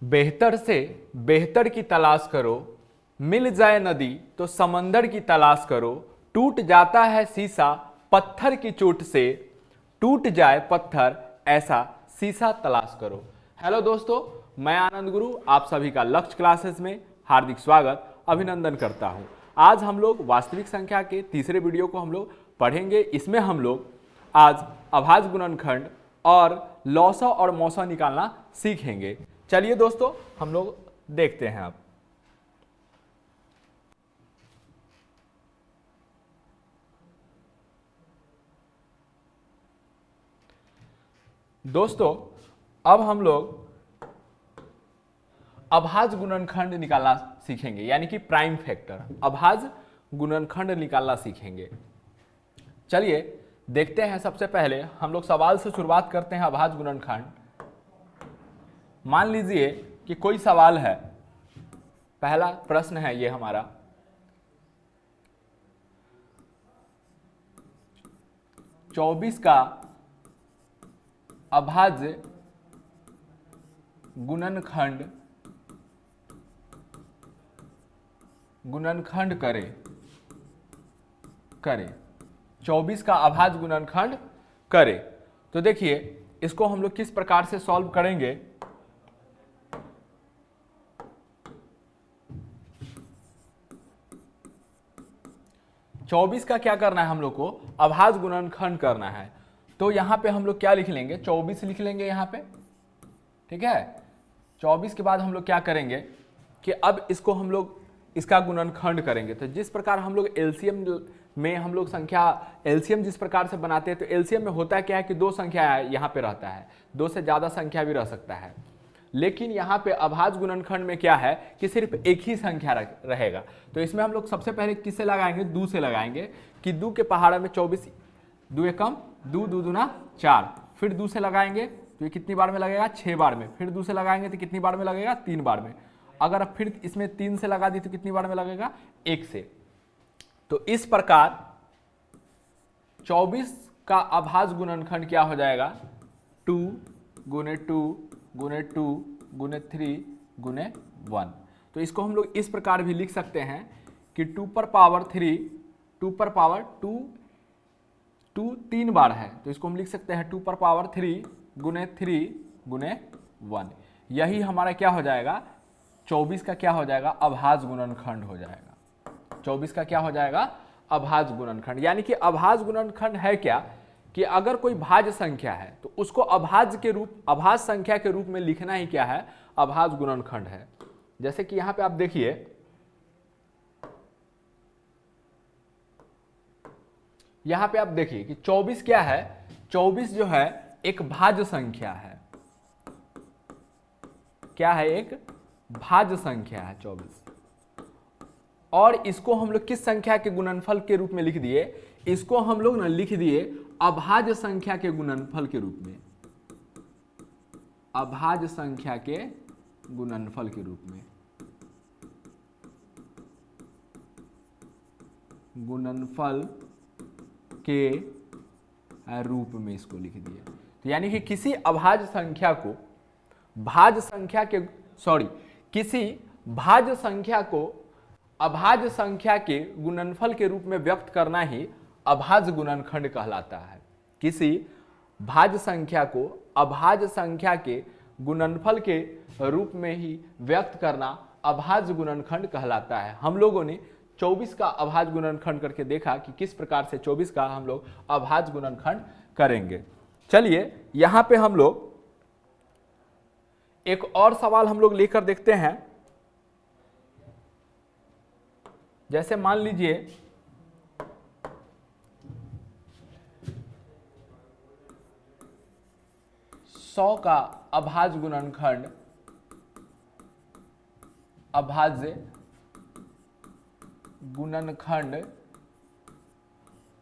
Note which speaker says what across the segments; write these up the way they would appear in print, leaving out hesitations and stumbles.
Speaker 1: बेहतर से बेहतर की तलाश करो, मिल जाए नदी तो समंदर की तलाश करो, टूट जाता है शीशा पत्थर की चोट से, टूट जाए पत्थर ऐसा शीशा तलाश करो। हेलो दोस्तों, मैं आनंद गुरु आप सभी का लक्ष्य क्लासेस में हार्दिक स्वागत अभिनंदन करता हूं। आज हम लोग वास्तविक संख्या के तीसरे वीडियो को हम लोग पढ़ेंगे। इसमें हम लोग आज अभाज्य गुणनखंड और लौसा और मौसा निकालना सीखेंगे। चलिए दोस्तों, हम लोग देखते हैं। अब दोस्तों, अब हम लोग अभाज्य गुणनखंड निकालना सीखेंगे, यानी कि प्राइम फैक्टर अभाज्य गुणनखंड निकालना सीखेंगे। चलिए देखते हैं। सबसे पहले हम लोग सवाल से शुरुआत करते हैं। अभाज्य गुणनखंड, मान लीजिए कि कोई सवाल है। पहला प्रश्न है ये हमारा, चौबीस का अभाज्य गुणनखंड करे 24 का अभाज्य गुणनखंड करे। तो देखिए, इसको हम लोग किस प्रकार से सॉल्व करेंगे। चौबीस का क्या करना है, हम लोग को अभाज्य गुणनखंड करना है। तो यहां पे हम लोग क्या लिख लेंगे, 24 लिख लेंगे यहां पे, ठीक है। 24 के बाद हम लोग क्या करेंगे कि अब इसको हम लोग इसका गुणनखंड करेंगे। तो जिस प्रकार हम लोग एलसीएम में हम लोग संख्या एलसीएम जिस प्रकार से बनाते हैं, तो एलसीएम में होता क्या है कि दो संख्या यहाँ पे रहता है, दो से ज्यादा संख्या भी रह सकता है। लेकिन यहाँ पे अभाज्य गुणनखंड में क्या है कि सिर्फ एक ही संख्या रहेगा। तो इसमें हम लोग सबसे पहले किससे लगाएंगे, दो से लगाएंगे कि दो के पहाड़ा में 24, दो एकम दो, दो दूना 4। फिर दो से लगाएंगे तो ये कितनी बार में लगेगा, 6 बार में। फिर दो से लगाएंगे तो कितनी बार में लगेगा, 3 बार में। अगर अब फिर इसमें 3 से लगा दी तो कितनी बार में लगेगा, 1 से। तो इस प्रकार 24 का अभाज्य गुणनखंड क्या हो जाएगा, 2 गुने 2 गुने 2 गुने 3 गुने 1। तो इसको हम लोग इस प्रकार भी लिख सकते हैं कि 2 पर पावर 3, 2 पर पावर 2 3 बार है, तो इसको हम लिख सकते हैं 2 पर पावर 3 गुने 3 गुने 1। यही हमारा क्या हो जाएगा, 24 का क्या हो जाएगा, अभाज्य गुणनखंड हो जाएगा। 24 का क्या हो जाएगा, अभाज्य गुणनखंड। यानी कि अभाज्य गुणनखंड है क्या कि अगर कोई भाज्य संख्या है तो उसको अभाज्य संख्या के रूप में लिखना ही क्या है, अभाज्य गुणनखंड है। जैसे कि यहां पे आप देखिए, यहां पे आप देखिए कि 24 क्या है, 24 जो है एक भाज्य संख्या है। क्या है, एक भाज्य संख्या है 24। और इसको हम लोग किस संख्या के गुणनफल के रूप में लिख दिए, इसको हम लोग ना लिख दिए अभाज्य संख्या के गुणनफल के रूप में, अभाज्य संख्या के गुणनफल के रूप में, गुणनफल के रूप में इसको लिख दिया। तो यानी कि किसी अभाज्य संख्या को भाज्य संख्या के किसी भाज्य संख्या को अभाज्य संख्या के गुणनफल के रूप में व्यक्त करना ही अभाज्य गुणनखंड कहलाता है। किसी भाज्य संख्या को अभाज्य संख्या के गुणनफल के रूप में ही व्यक्त करना अभाज्य गुणनखंड कहलाता है। हम लोगों ने 24 का अभाज्य गुणनखंड करके देखा कि किस प्रकार से 24 का हम लोग अभाज्य गुणनखंड करेंगे। चलिए यहां पे हम लोग एक और सवाल हम लोग लेकर देखते हैं। जैसे मान लीजिए 100 का अभाज्य गुणनखंड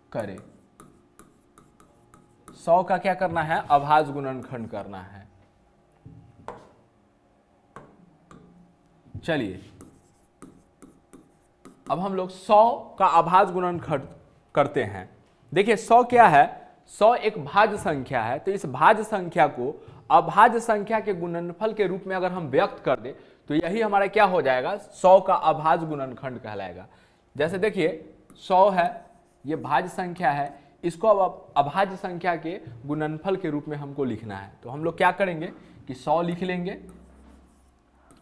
Speaker 1: करे। 100 का क्या करना है, अभाज्य गुणनखंड करना है। चलिए अब हम लोग 100 का अभाज्य गुणनखंड करते हैं। देखिए 100 क्या है, 100 एक भाज्य संख्या है, तो इस भाज्य संख्या को अभाज्य संख्या के गुणनफल के रूप में अगर हम व्यक्त कर दे तो यही हमारा क्या हो जाएगा, 100 का अभाज्य गुणनखंड कहलाएगा। जैसे देखिए 100 है, ये भाज्य संख्या है, इसको अब अभाज्य संख्या के गुणनफल के रूप में हमको लिखना है। तो हम लोग क्या करेंगे कि 100 लिख लेंगे,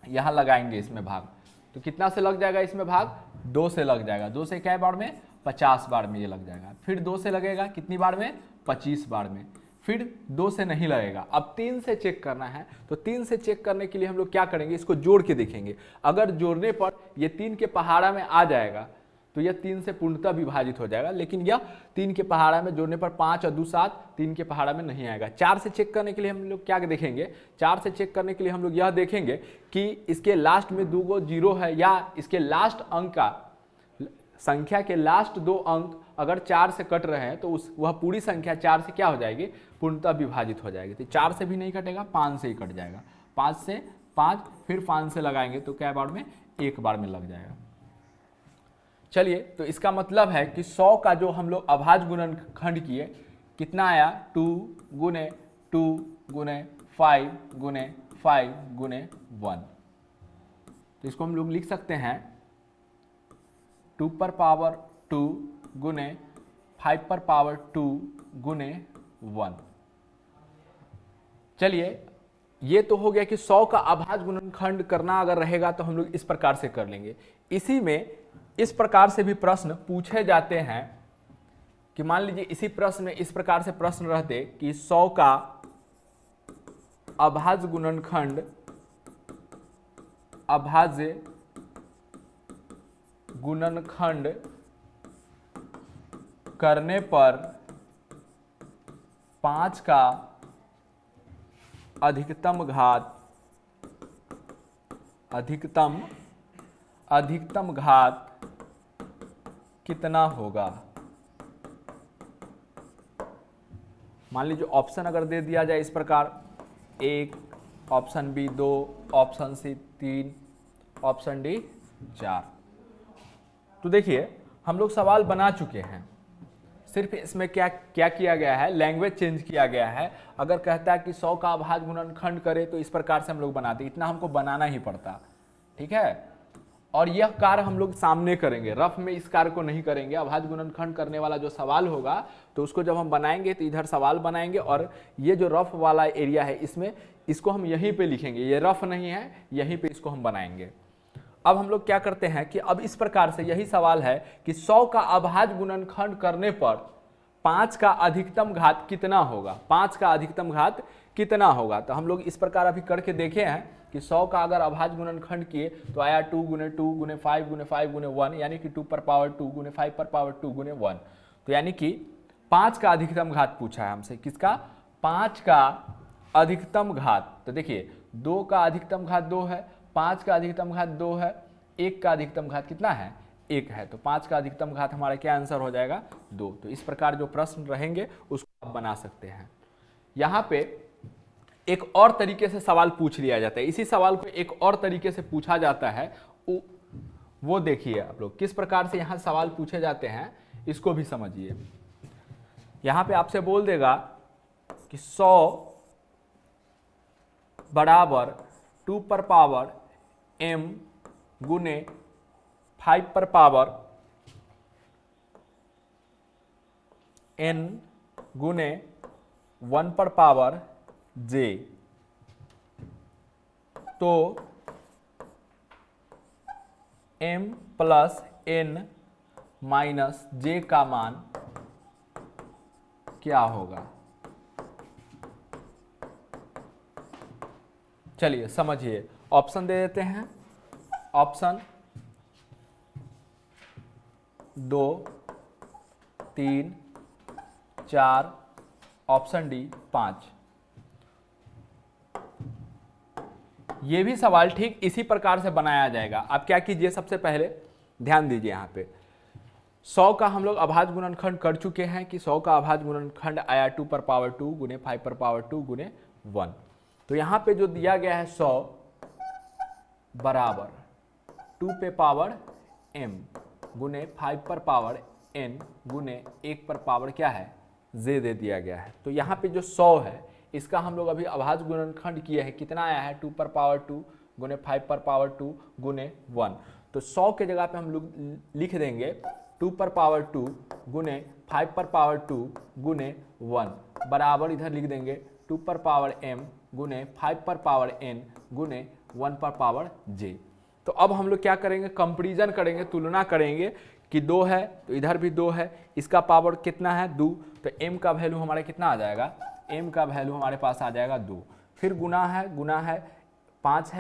Speaker 1: यहां लगाएंगे इसमें भाग, तो कितना से लग जाएगा इसमें भाग, 2 से लग जाएगा। 2 से क्या बार में, 50 बार में ये लग जाएगा। फिर 2 से लगेगा कितनी बार में, 25 बार में। फिर 2 से नहीं लगेगा। अब 3 से चेक करना है, तो 3 से चेक करने के लिए हम लोग क्या करेंगे, इसको जोड़ के देखेंगे। अगर जोड़ने पर ये 3 के पहाड़ा में आ जाएगा तो यह 3 से पूर्णतः विभाजित हो जाएगा, लेकिन यह 3 के पहाड़ा में जोड़ने पर 5 और 2 7, 3 के पहाड़ा में नहीं आएगा। 4 से चेक करने के लिए हम लोग क्या देखेंगे, 4 से चेक करने के लिए हम लोग यह देखेंगे कि इसके लास्ट में 2 गो 0 है, या इसके लास्ट अंक का, संख्या के लास्ट 2 अंक अगर 4 से कट रहे हैं तो वह पूरी संख्या 4 से क्या हो जाएगी, पूर्णतः विभाजित हो जाएगी। तो 4 से भी नहीं कटेगा, 5 से ही कट जाएगा। 5 से 5, फिर 5 से लगाएंगे तो क्या बार में, 1 बार में लग जाएगा। चलिए, तो इसका मतलब है कि 100 का जो हम लोग अभाज्य गुणनखंड किए, कितना आया, 2 गुने 2 गुने 5 गुने 5 गुने 1। तो इसको हम लोग लिख सकते हैं 2 पर पावर 2 गुने 5 पर पावर 2 गुने 1। चलिए, ये तो हो गया कि 100 का अभाज्य गुणनखंड करना अगर रहेगा तो हम लोग इस प्रकार से कर लेंगे। इसी में इस प्रकार से भी प्रश्न पूछे जाते हैं कि मान लीजिए इसी प्रश्न में इस प्रकार से प्रश्न रहते कि 100 का अभाज्य गुणनखंड, अभाज्य गुणनखंड करने पर 5 का अधिकतम घात कितना होगा। मान लीजिए ऑप्शन अगर दे दिया जाए इस प्रकार, 1, option B 2, option C 3, option D 4। तो देखिए हम लोग सवाल बना चुके हैं, सिर्फ इसमें क्या क्या किया गया है, लैंग्वेज चेंज किया गया है। अगर कहता है कि 100 का अभाज्य गुणनखंड करे तो इस प्रकार से हम लोग बनाते, इतना हमको बनाना ही पड़ता, ठीक है। और यह कार्य हम लोग सामने करेंगे, रफ में इस कार्य को नहीं करेंगे। अभाज्य गुणनखंड करने वाला जो सवाल होगा तो उसको जब हम बनाएंगे तो इधर सवाल बनाएंगे, और ये जो रफ वाला एरिया है इसमें, इसको हम यहीं पे लिखेंगे, ये रफ नहीं है, यहीं पे इसको हम बनाएंगे। अब हम लोग क्या करते हैं कि अब इस प्रकार से यही सवाल है कि 100 का अभाज्य गुणनखंड करने पर 5 का अधिकतम घात कितना होगा, 5 का अधिकतम घात कितना होगा। तो हम लोग इस प्रकार अभी करके देखे हैं कि 100 का अगर अभाज्य गुणनखंड किए तो आया 2 गुने 2 गुने 5 गुने 5 गुने 1, यानी कि 2 पर पावर 2 गुने 5 पर पावर 2 गुने 1। तो यानी कि 5 का अधिकतम घात पूछा है हमसे, किसका, 5 का अधिकतम घात। तो देखिए 2 का अधिकतम घात 2 है, 5 का अधिकतम घात 2 है, 1 का अधिकतम घात कितना है, 1 है। तो 5 का अधिकतम घात हमारा क्या आंसर हो जाएगा, 2। तो इस प्रकार जो प्रश्न रहेंगे उसको आप बना सकते हैं। यहाँ पे एक और तरीके से सवाल पूछ लिया जाता है, इसी सवाल को एक और तरीके से पूछा जाता है, वो देखिए आप लोग किस प्रकार से यहाँ सवाल पूछे जाते हैं, इसको भी समझिए। यहाँ पे आपसे बोल देगा कि 100 बराबर 2 पर पावर m गुने 5 पर पावर n गुने 1 पर पावर j। तो m plus n minus j का मान क्या होगा। चलिए समझिए, ऑप्शन दे देते हैं। Option 2, 3, 4, option D 5। ये भी सवाल ठीक इसी प्रकार से बनाया जाएगा। आप क्या कीजिए, सबसे पहले ध्यान दीजिए, यहाँ पे 100 का हम लोग अभाज्य गुणनखंड कर चुके हैं कि 100 का अभाज्य गुणनखंड आया 2 पर पावर 2 गुने 5 पर पावर 2 गुने 1। तो यहाँ पे जो दिया गया है 100 बराबर 2 पे पावर m गुने 5 पर पावर n गुने 1 पर पावर क्या है जे दे दिया गया है। तो यहाँ पे जो 100 है इसका हम लोग अभी अभाज्य गुणनखंड किए हैं, कितना आया है 2 पर पावर 2 गुने 5 पर पावर 2 गुने 1। तो 100 के जगह पे हम लोग लिख देंगे 2 पर पावर 2 गुने 5 पर पावर 2 गुने 1 बराबर इधर लिख देंगे 2 पर पावर m गुने 5 पर पावर n गुने 1 पर पावर j। तो अब हम लोग क्या करेंगे, कंपैरिजन करेंगे, तुलना करेंगे कि 2 है तो इधर भी 2 है, इसका पावर कितना है 2, तो m का वैल्यू हमारा कितना आ जाएगा, m का वैल्यू हमारे पास आ जाएगा 2। फिर गुना है 5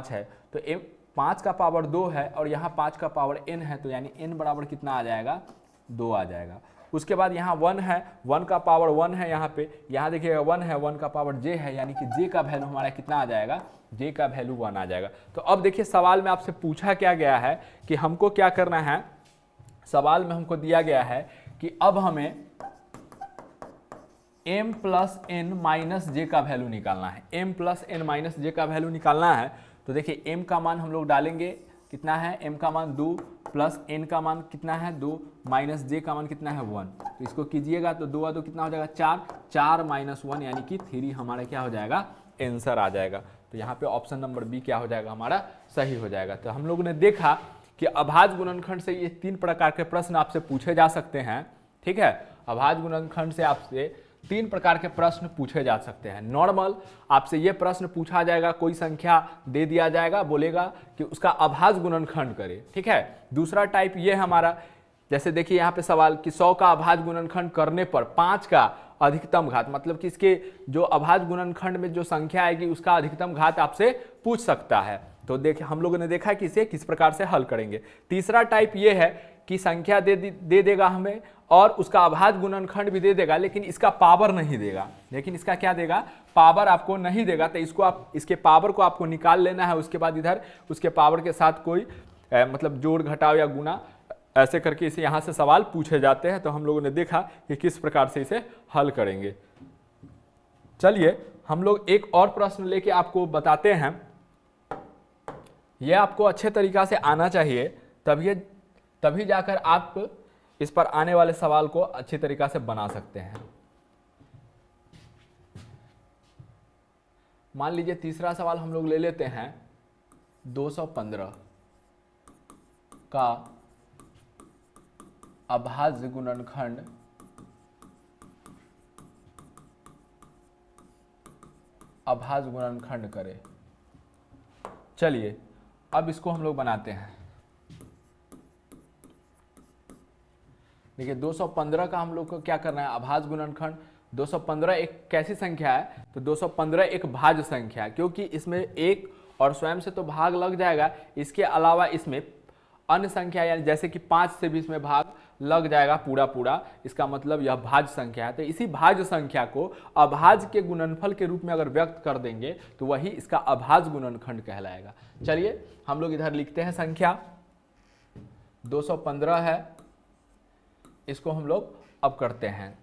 Speaker 1: है तो m 5 का पावर 2 है और यहाँ 5 का पावर n है, तो यानी n बराबर कितना आ जाएगा 2 आ जाएगा। उसके बाद यहाँ 1 है, 1 का पावर 1 है, यहाँ पे यहाँ देखिएगा 1 है, 1 का पावर j है, यानी कि j का वैल्यू हमारा कितना आ जाएगा, j का वैल्यू 1 आ जाएगा। तो अब देखिए सवाल में आपसे पूछा क्या गया है कि हमको क्या करना है, सवाल में हमको दिया गया है कि अब हमें m plus n minus j का वैल्यू निकालना है, m plus n minus j का वैल्यू निकालना है। तो देखिए m का मान हम लोग डालेंगे, कितना है m का मान 2 प्लस n का मान कितना है 2 माइनस j का मान कितना है 1। तो इसको कीजिएगा तो 2 तो कितना हो जाएगा 4 माइनस 1 यानी कि 3 हमारा क्या हो जाएगा, आंसर आ जाएगा। तो यहाँ पे ऑप्शन नंबर बी क्या हो जाएगा, हमारा सही हो जाएगा। तो हम लोगों ने देखा कि अभाज्य गुणनखंड से ये 3 प्रकार के प्रश्न आपसे पूछे जा सकते हैं, ठीक है। अभाज्य गुणनखंड से आपसे 3 प्रकार के प्रश्न पूछे जा सकते हैं। नॉर्मल आपसे ये प्रश्न पूछा जाएगा, कोई संख्या दे दिया जाएगा, बोलेगा कि उसका अभाज्य गुणनखंड करे, ठीक है। दूसरा टाइप ये हमारा, जैसे देखिए यहाँ पे सवाल कि 100 का अभाज्य गुणनखंड करने पर 5 का अधिकतम घात, मतलब कि इसके जो अभाज्य गुणनखंड में जो संख्या आएगी उसका अधिकतम घात आपसे पूछ सकता है। तो देखिए हम लोगों ने देखा कि इसे किस प्रकार से हल करेंगे। तीसरा टाइप ये है कि संख्या दे देगा हमें और उसका अभाज्य गुणनखंड भी दे देगा, लेकिन इसका पावर नहीं देगा, लेकिन इसका क्या देगा, पावर आपको नहीं देगा। तो इसको आप, इसके पावर को आपको निकाल लेना है, उसके बाद इधर उसके पावर के साथ कोई मतलब जोड़ घटाव या गुना ऐसे करके इसे यहाँ से सवाल पूछे जाते हैं। तो हम लोगों ने देखा कि किस प्रकार से इसे हल करेंगे। चलिए हम लोग एक और प्रश्न लेके आपको बताते हैं, यह आपको अच्छे तरीका से आना चाहिए, तभी जाकर आप इस पर आने वाले सवाल को अच्छी तरीका से बना सकते हैं। मान लीजिए तीसरा सवाल हम लोग ले लेते हैं 215 का अभाज्य गुणनखंड करे। चलिए अब इसको हम लोग बनाते हैं। देखिए 215 का हम लोग को क्या करना है, अभाज्य गुणनखंड। 215 एक कैसी संख्या है, तो 215 एक भाज्य संख्या है, क्योंकि इसमें एक और स्वयं से तो भाग लग जाएगा, इसके अलावा इसमें अन्य संख्या यानी जैसे कि 5 से भी इसमें भाग लग जाएगा पूरा, इसका मतलब यह भाज्य संख्या है। तो इसी भाज्य संख्या को अभाज्य के गुणनफल के रूप में अगर व्यक्त कर देंगे तो वही इसका अभाज्य गुणनखंड कहलाएगा। चलिए हम लोग इधर लिखते हैं, संख्या 215 है, इसको हम लोग अब करते हैं।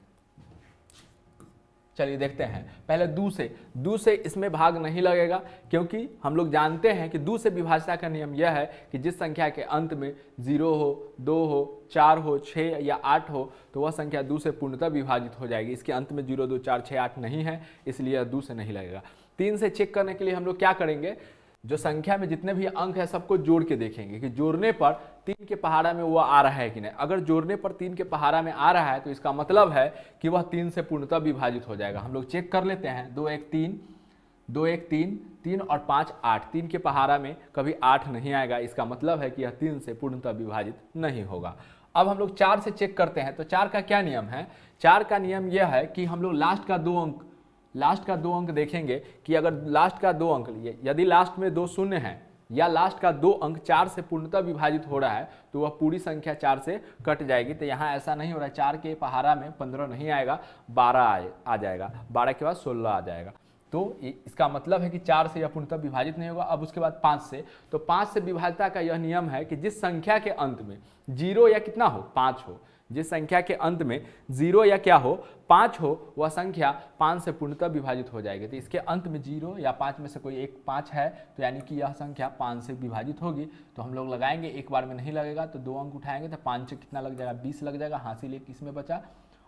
Speaker 1: चलिए देखते हैं, पहले दू से इसमें भाग नहीं लगेगा, क्योंकि हम लोग जानते हैं कि दू से विभाज्यता का नियम यह है कि जिस संख्या के अंत में 0 हो, 2 हो, 4 हो, 6 या 8 हो तो वह संख्या दू से पूर्णतः विभाजित हो जाएगी। इसके अंत में 0, 2, 4, 6, 8 नहीं है, इसलिए दू से नहीं लगेगा। 3 से चेक करने के लिए हम लोग क्या करेंगे, जो संख्या में जितने भी अंक है सबको जोड़ के देखेंगे कि जोड़ने पर 3 के पहाड़ा में वो आ रहा है कि नहीं। अगर जोड़ने पर 3 के पहाड़ा में आ रहा है तो इसका मतलब है कि वह 3 से पूर्णतः विभाजित हो जाएगा। हम लोग चेक कर लेते हैं, 2 1 3, 3 और 5 8, 3 के पहाड़ा में कभी 8 नहीं आएगा, इसका मतलब है कि यह 3 से पूर्णतः विभाजित नहीं होगा। अब हम लोग 4 से चेक करते हैं, तो 4 का क्या नियम है, 4 का नियम यह है कि हम लोग लास्ट का दो अंक देखेंगे कि अगर लास्ट का 2 अंक, यदि लास्ट में 2 शून्य है या लास्ट का 2 अंक 4 से पूर्णतः विभाजित हो रहा है तो वह पूरी संख्या 4 से कट जाएगी। तो यहाँ ऐसा नहीं हो रहा है, 4 के पहाड़ा में 15 नहीं आएगा, 12 आ जाएगा, 12 के बाद 16 आ जाएगा। तो इसका मतलब है कि 4 से यह पूर्णतः विभाजित नहीं होगा। अब उसके बाद 5 से, तो 5 से विभाज्यता का यह नियम है कि जिस संख्या के अंत में 0 या कितना हो, 5 हो, जिस संख्या के अंत में 0 या क्या हो, 5 हो, वह संख्या 5 से पूर्णतः विभाजित हो जाएगी। तो इसके अंत में 0 या 5 में से कोई एक 5 है, तो यानी कि यह संख्या 5 से विभाजित होगी। तो हम लोग लगाएंगे, एक बार में नहीं लगेगा तो 2 अंक उठाएंगे तो 5 से कितना लग जाएगा, 20 लग जाएगा, हासिल एक इसमें बचा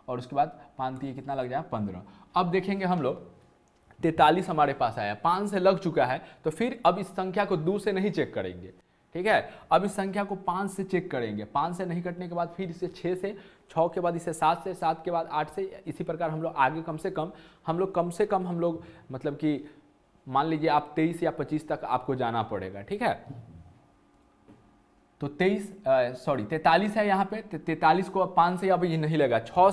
Speaker 1: और उसके बाद 5 ये कितना लग जाएगा 15। अब देखेंगे हम लोग 43 हमारे पास आया, 5 से लग चुका है, तो फिर अब इस संख्या को 2 से नहीं चेक करेंगे, ठीक है। अब इस संख्या को 5 से चेक करेंगे, 5 से नहीं कटने के बाद फिर इसे 6 से, 6 के बाद इसे 7 से, 7 के बाद 8 से, इसी प्रकार हम लोग आगे कम से कम हम लोग मतलब कि मान लीजिए आप 23 या 25 तक आपको जाना पड़ेगा, ठीक है। तो 43 है यहाँ पे, 43 को 5 से अब ये नहीं लगा, 6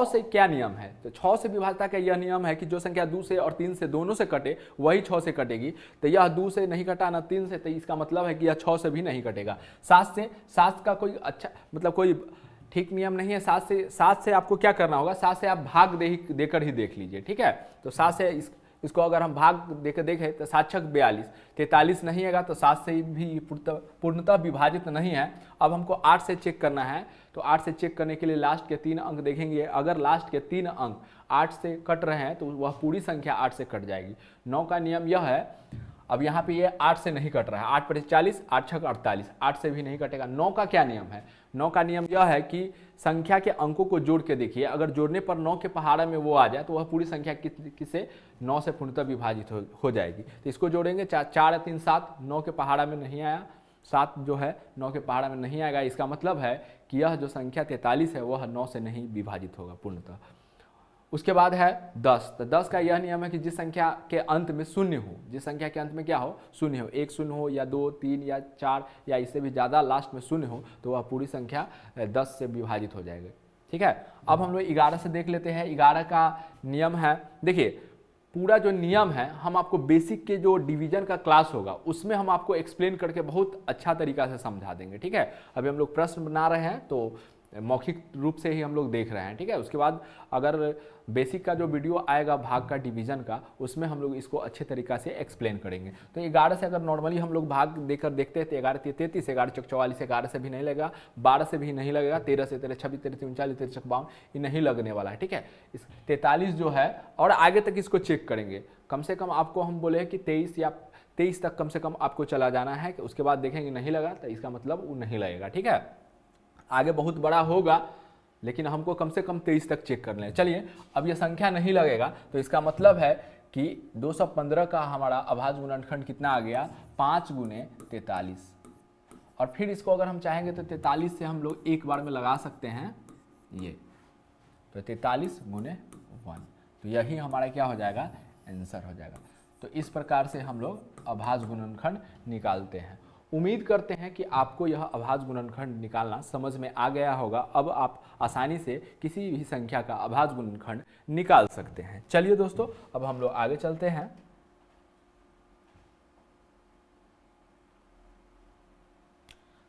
Speaker 1: से क्या नियम है, तो 6 से विभाज्यता का यह नियम है कि जो संख्या 2 से और 3 से दोनों से कटे वही 6 से कटेगी। तो यह 2 से नहीं कटा ना 3 से, तो इसका मतलब है कि यह 6 से भी नहीं कटेगा। 7 का कोई अच्छा मतलब कोई ठीक नियम नहीं है। 7 से आपको क्या करना होगा, 7 से आप भाग देकर ही देख लीजिए, ठीक है। तो 7 से इसको अगर हम भाग देकर देखें तो 7 छक 42, 43 नहीं है तो 7 से भी पूर्णतः विभाजित नहीं है। अब हमको 8 से चेक करना है, तो 8 से चेक करने के लिए लास्ट के 3 अंक देखेंगे। अगर लास्ट के 3 अंक 8 से कट रहे हैं तो वह पूरी संख्या 8 से कट जाएगी। 9 का नियम यह है, अब यहाँ पे ये 8 से नहीं कट रहा है, 8 पर 40, 8 छक 48, 8 से भी नहीं कटेगा। 9 का क्या नियम है, 9 का नियम यह है कि संख्या के अंकों को जोड़ के देखिए, अगर जोड़ने पर 9 के पहाड़ा में वो आ जाए तो वह पूरी संख्या किससे 9 से पूर्णतः विभाजित हो जाएगी। तो इसको जोड़ेंगे, 4 3 7, 9 के पहाड़ा में नहीं आया, 7 जो है 9 के पहाड़ा में नहीं आएगा। इसका मतलब है कि यह जो संख्या 43 है वह 9 से नहीं विभाजित होगा पूर्णतः। उसके बाद है 10, तो 10 का यह नियम है कि जिस संख्या के अंत में शून्य हो, जिस संख्या के अंत में क्या हो, शून्य हो, 1 शून्य हो या 2 3 या 4 या इससे भी ज़्यादा लास्ट में शून्य हो, तो वह पूरी संख्या 10 से विभाजित हो जाएगी, ठीक है। अब हम लोग 11 से देख लेते हैं। 11 का नियम है, देखिए पूरा जो नियम है हम आपको बेसिक के जो डिवीजन का क्लास होगा उसमें हम आपको एक्सप्लेन करके बहुत अच्छा तरीका से समझा देंगे, ठीक है। अभी हम लोग प्रश्न बना रहे हैं तो मौखिक रूप से ही हम लोग देख रहे हैं, ठीक है। उसके बाद अगर बेसिक का जो वीडियो आएगा भाग का डिवीजन का, उसमें हम लोग इसको अच्छे तरीका से एक्सप्लेन करेंगे। तो 11 से अगर नॉर्मली हम लोग भाग देकर देखते हैं तो 11 33, 11 चौक 44, 11 से भी नहीं लगेगा, 12 से भी नहीं लगेगा, 13 से 13 26, 13 39, 13 चौक 52, ये नहीं लगने वाला है, ठीक है। 43 जो है और आगे तक इसको चेक करेंगे, कम से कम आपको हम बोले कि 23 तक कम से कम आपको चला जाना है। उसके बाद देखेंगे नहीं लगा तो इसका मतलब वो नहीं लगेगा, ठीक है। आगे बहुत बड़ा होगा लेकिन हमको कम से कम 23 तक चेक कर लें। चलिए, अब ये संख्या नहीं लगेगा तो इसका मतलब है कि 215 का हमारा अभाज्य गुणनखंड कितना आ गया, 5 गुने 43। और फिर इसको अगर हम चाहेंगे तो 43 से हम लोग एक बार में लगा सकते हैं ये, तो 43 गुने 1, तो यही हमारा क्या हो जाएगा, आंसर हो जाएगा। तो इस प्रकार से हम लोग अभाज्य गुणनखंड निकालते हैं। उम्मीद करते हैं कि आपको यह अभाज्य गुणनखंड निकालना समझ में आ गया होगा। अब आप आसानी से किसी भी संख्या का अभाज्य गुणनखंड निकाल सकते हैं। चलिए दोस्तों, अब हम लोग आगे चलते हैं।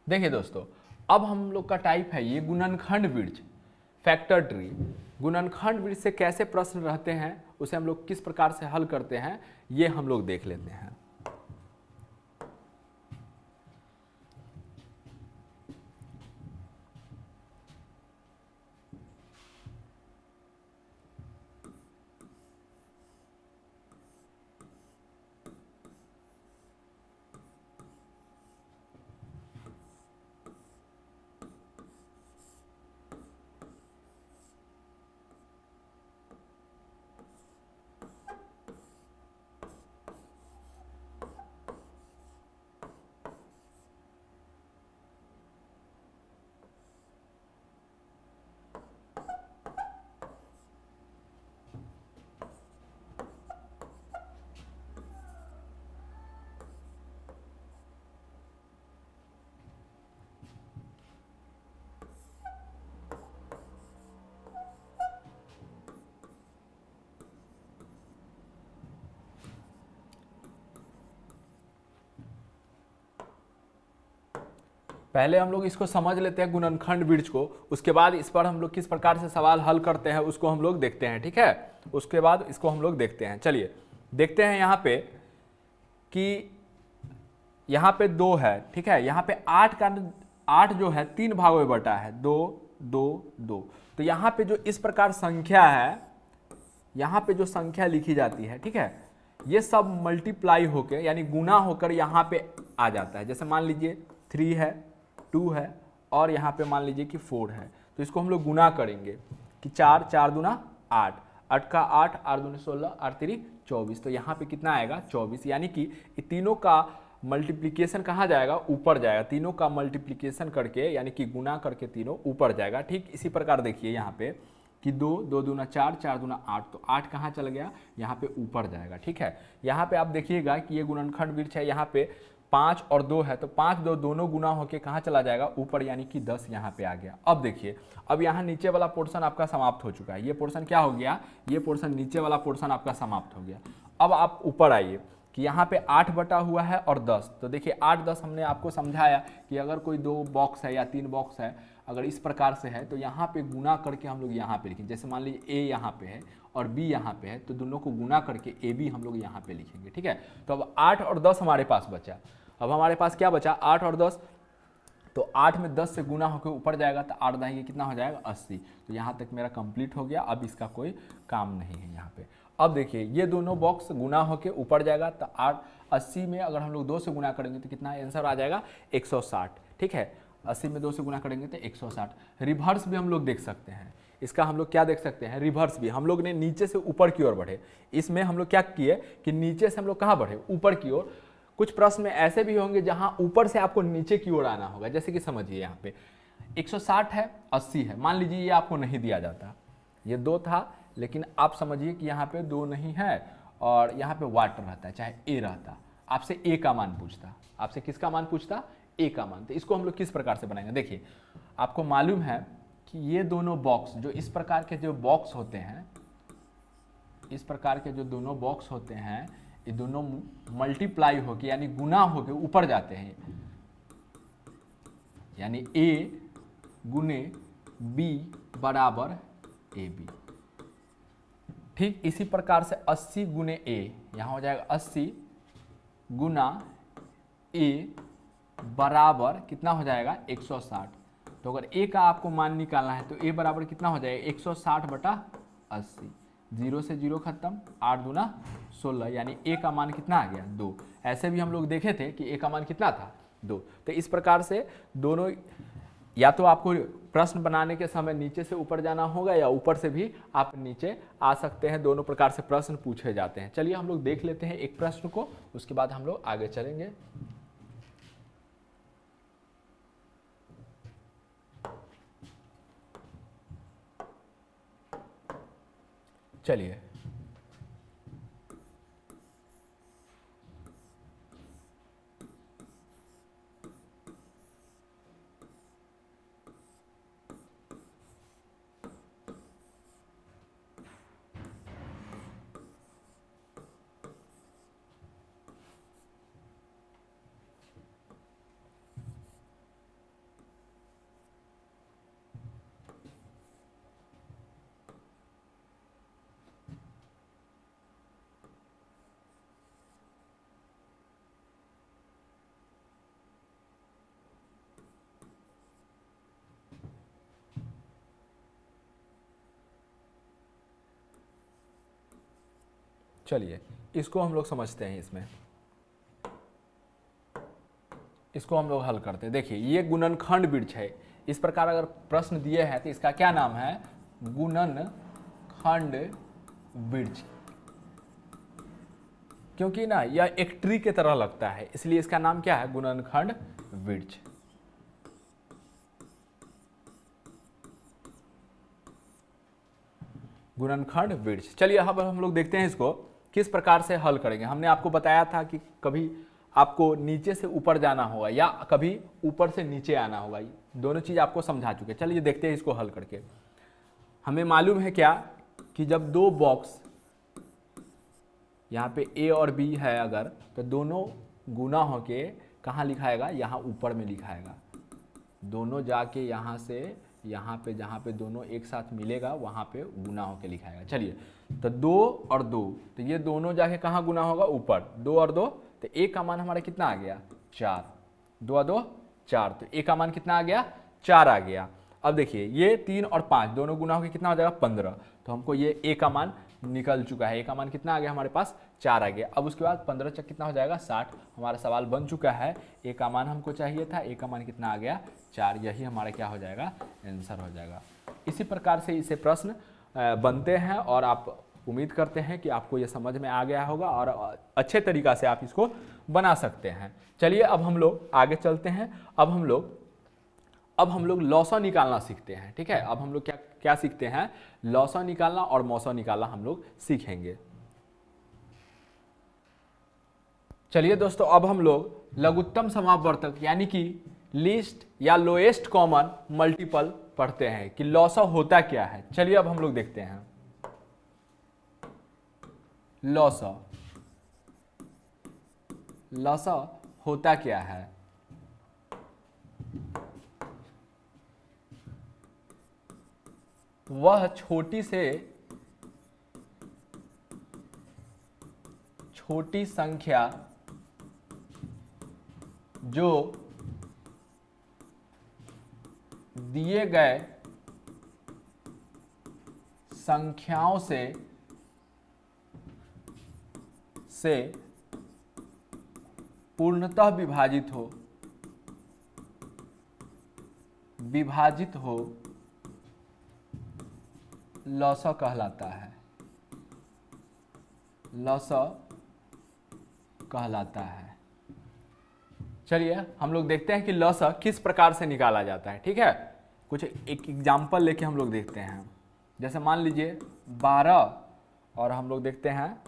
Speaker 1: देखिए दोस्तों, अब हम लोग का टाइप है ये गुणनखंड वृक्ष, फैक्टर ट्री। गुणनखंड वृक्ष से कैसे प्रश्न रहते हैं, उसे हम लोग किस प्रकार से हल करते हैं, ये हम लोग देख लेते हैं। पहले हम लोग इसको समझ लेते हैं गुणनखंड वृक्ष को, उसके बाद इस पर हम लोग किस प्रकार से सवाल हल करते हैं उसको हम लोग देखते हैं, ठीक है। उसके बाद इसको हम लोग देखते हैं। चलिए देखते हैं यहाँ पे कि यहाँ पे 2 है, ठीक है। यहाँ पे 8 जो है 3 भागों में बटा है, 2 2 2। तो यहाँ पे जो इस प्रकार संख्या है, यहाँ पे जो संख्या लिखी जाती है, ठीक है, ये सब मल्टीप्लाई होकर यानी गुना होकर यहाँ पे आ जाता है। जैसे मान लीजिए 3 है, 2 है और यहाँ पे मान लीजिए कि 4 है, तो इसको हम लोग गुना करेंगे। कि 4 4 दूना 8, 8 का 8, 8 दूनी 16, 8 3 24। तो यहाँ पे कितना आएगा 24, यानी कि तीनों का मल्टीप्लिकेशन कहाँ जाएगा, ऊपर जाएगा। तीनों का मल्टीप्लिकेशन करके यानी कि गुना करके तीनों ऊपर जाएगा। ठीक इसी प्रकार देखिए यहाँ पे कि 2 2 दूना 4, 4 दूना 8, तो 8 कहाँ चल गया, यहाँ पे ऊपर जाएगा। ठीक है, यहाँ पे आप देखिएगा कि ये गुणनखंड वृक्ष है, यहाँ पे 5 और 2 है, तो 5 2 दोनों गुना होके कहाँ चला जाएगा, ऊपर, यानी कि 10 यहाँ पे आ गया। अब देखिए, अब यहाँ नीचे वाला पोर्शन आपका समाप्त हो चुका है। ये पोर्शन क्या हो गया, ये पोर्शन नीचे वाला पोर्शन आपका समाप्त हो गया। अब आप ऊपर आइए कि यहाँ पे 8 बटा हुआ है और 10, तो देखिए 8 10 हमने आपको समझाया कि अगर कोई 2 बॉक्स है या 3 बॉक्स है, अगर इस प्रकार से है तो यहाँ पे गुना करके हम लोग यहाँ पे लिखेंगे। जैसे मान लीजिए ए यहाँ पे है और बी यहाँ पे है, तो दोनों को गुना करके ए बी हम लोग यहाँ पे लिखेंगे। ठीक है, तो अब 8 और 10 हमारे पास बचा। अब हमारे पास क्या बचा, 8 और 10, तो 8 में 10 से गुना होकर ऊपर जाएगा, तो 8 दाएंगे कितना हो जाएगा 80। तो यहाँ तक मेरा कंप्लीट हो गया, अब इसका कोई काम नहीं है यहाँ पे। अब देखिए ये दोनों बॉक्स गुना होके ऊपर जाएगा, तो 80 में अगर हम लोग 2 से गुना करेंगे तो कितना आंसर आ जाएगा 160। ठीक है, 80 में 2 से गुना करेंगे तो 160। रिवर्स भी हम लोग देख सकते हैं, इसका हम लोग क्या देख सकते हैं, रिवर्स भी। हम लोग ने नीचे से ऊपर की ओर बढ़े, इसमें हम लोग क्या किए कि नीचे से हम लोग कहाँ बढ़े, ऊपर की ओर। कुछ प्रश्न में ऐसे भी होंगे जहां ऊपर से आपको नीचे की ओर आना होगा, जैसे कि समझिए यहाँ पे 160 है, 80 है, मान लीजिए ये आपको नहीं दिया जाता, ये 2 था, लेकिन आप समझिए कि यहाँ पे 2 नहीं है और यहाँ पे वाटर रहता है, चाहे ए रहता, आपसे ए का मान पूछता, आपसे किसका मान पूछता, ए का मान। तो इसको हम लोग किस प्रकार से बनाएंगे, देखिए आपको मालूम है कि ये दोनों बॉक्स, जो इस प्रकार के जो बॉक्स होते हैं, इस प्रकार के जो दोनों बॉक्स होते हैं, ये दोनों मल्टीप्लाई होके यानी गुना होके ऊपर जाते हैं, यानी ए गुने बी बराबर ए बी। ठीक इसी प्रकार से 80 गुने ए, यहाँ हो जाएगा 80 गुना ए बराबर कितना हो जाएगा 160। तो अगर ए का आपको मान निकालना है तो ए बराबर कितना हो जाएगा 160 बटा 80। 0 से 0 खत्म, 8 दूना 16, यानी ए का मान कितना आ गया 2। ऐसे भी हम लोग देखे थे कि ए का मान कितना था 2। तो इस प्रकार से दोनों, या तो आपको प्रश्न बनाने के समय नीचे से ऊपर जाना होगा या ऊपर से भी आप नीचे आ सकते हैं, दोनों प्रकार से प्रश्न पूछे जाते हैं। चलिए हम लोग देख लेते हैं एक प्रश्न को, उसके बाद हम लोग आगे चलेंगे। चलिए चलिए इसको हम लोग समझते हैं, इसको हम लोग हल करते हैं। देखिए ये गुणनखंड वृक्ष है, इस प्रकार अगर प्रश्न दिए हैं तो इसका क्या नाम है, गुणनखंड वृक्ष। क्योंकि ना यह एक ट्री के तरह लगता है, इसलिए इसका नाम क्या है, गुणनखंड वृक्ष। गुणनखंड वृक्ष। चलिए अब हम लोग देखते हैं इसको किस प्रकार से हल करेंगे। हमने आपको बताया था कि कभी आपको नीचे से ऊपर जाना होगा या कभी ऊपर से नीचे आना होगा, दोनों चीज आपको समझा चुके। चलिए देखते हैं इसको हल करके। हमें मालूम है क्या कि जब 2 बॉक्स यहाँ पे ए और बी है अगर, तो दोनों गुना होके कहाँ लिखाएगा, यहाँ ऊपर में लिखाएगा। दोनों जाके यहाँ से यहाँ पे, जहाँ पे दोनों एक साथ मिलेगा वहाँ पे गुना होके लिखाएगा। चलिए तो 2 और 2, तो ये दोनों जाके कहाँ गुना होगा, ऊपर। 2 और 2, तो ए का मान हमारा कितना आ गया 4, 2 और 2 4, तो ए का मान कितना आ गया 4 आ गया। अब देखिए ये 3 और 5 दोनों गुना होकर कितना हो जाएगा 15, तो हमको ये ए का मान निकल चुका है। ए का मान कितना आ गया हमारे पास 4 आ गया। अब उसके बाद 15 चक कितना हो जाएगा 60। हमारा सवाल बन चुका है, ए का मान हमको चाहिए था, ए का मान कितना आ गया 4, यही हमारा क्या हो जाएगा आंसर हो जाएगा। इसी प्रकार से इसे प्रश्न बनते हैं और आप उम्मीद करते हैं कि आपको ये समझ में आ गया होगा और अच्छे तरीक़ा से आप इसको बना सकते हैं। चलिए अब हम लोग आगे चलते हैं। अब हम लोग लॉसा निकालना सीखते हैं। ठीक है, अब हम लोग क्या क्या सीखते हैं, लॉसा निकालना और मौसा निकालना हम लोग सीखेंगे। चलिए दोस्तों, अब हम लोग लघुत्तम समापवर्तक यानी कि लीस्ट या लोएस्ट कॉमन मल्टीपल पढ़ते हैं कि लॉसा होता क्या है। चलिए अब हम लोग देखते हैं लॉसा होता क्या है। वह छोटी संख्या जो दिए गए संख्याओं से पूर्णतः विभाजित हो लॉसा कहलाता है। लॉसा कहलाता है। चलिए हम लोग देखते हैं कि लॉसा किस प्रकार से निकाला जाता है। ठीक है, कुछ एक एग्जाम्पल लेके हम लोग देखते हैं। जैसे मान लीजिए 12 और हम लोग देखते हैं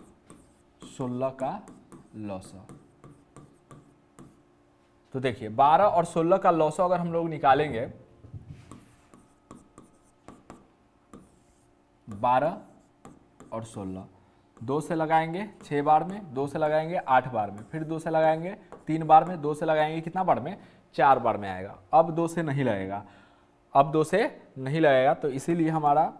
Speaker 1: 16 का लॉसा। तो देखिए 12 और 16 का लॉसा अगर हम लोग निकालेंगे, 12 और 16 2 से लगाएंगे 6 बार में, 2 से लगाएंगे 8 बार में, फिर 2 से लगाएंगे 3 बार में, 2 से लगाएंगे कितना बार में, 4 बार में आएगा। अब 2 से नहीं लगेगा, तो इसीलिए हमारा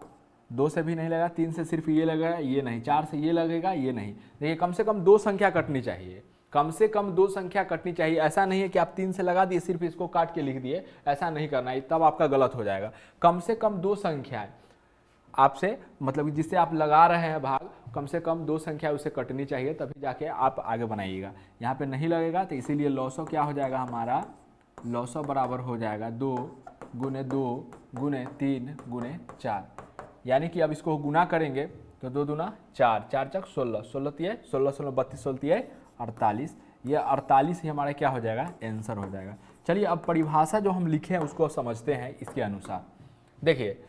Speaker 1: 2 से भी नहीं लगेगा, 3 से सिर्फ ये लगेगा, ये नहीं, 4 से ये लगेगा, ये नहीं। देखिए कम से कम 2 संख्या कटनी चाहिए, कम से कम 2 संख्या कटनी चाहिए। ऐसा नहीं है कि आप 3 से लगा दिए सिर्फ इसको काट के लिख दिए, ऐसा नहीं करना है, तब आपका गलत हो जाएगा। कम से कम 2 संख्याएं आपसे, मतलब जिससे आप लगा रहे हैं भाग, कम से कम 2 संख्या उसे कटनी चाहिए, तभी जाके आप आगे बनाइएगा। यहाँ पे नहीं लगेगा तो इसीलिए लॉसा क्या हो जाएगा हमारा, लॉसा बराबर हो जाएगा 2 गुने 2 गुने 3 गुने 4। यानी कि अब इसको गुना करेंगे तो 2 दूना 4, 4 चक 16, 16 तिये 16, 16 32, 16 तिये 48। ये 48 ही हमारा क्या हो जाएगा, आंसर हो जाएगा। चलिए अब परिभाषा जो हम लिखे हैं उसको समझते हैं इसके अनुसार। देखिए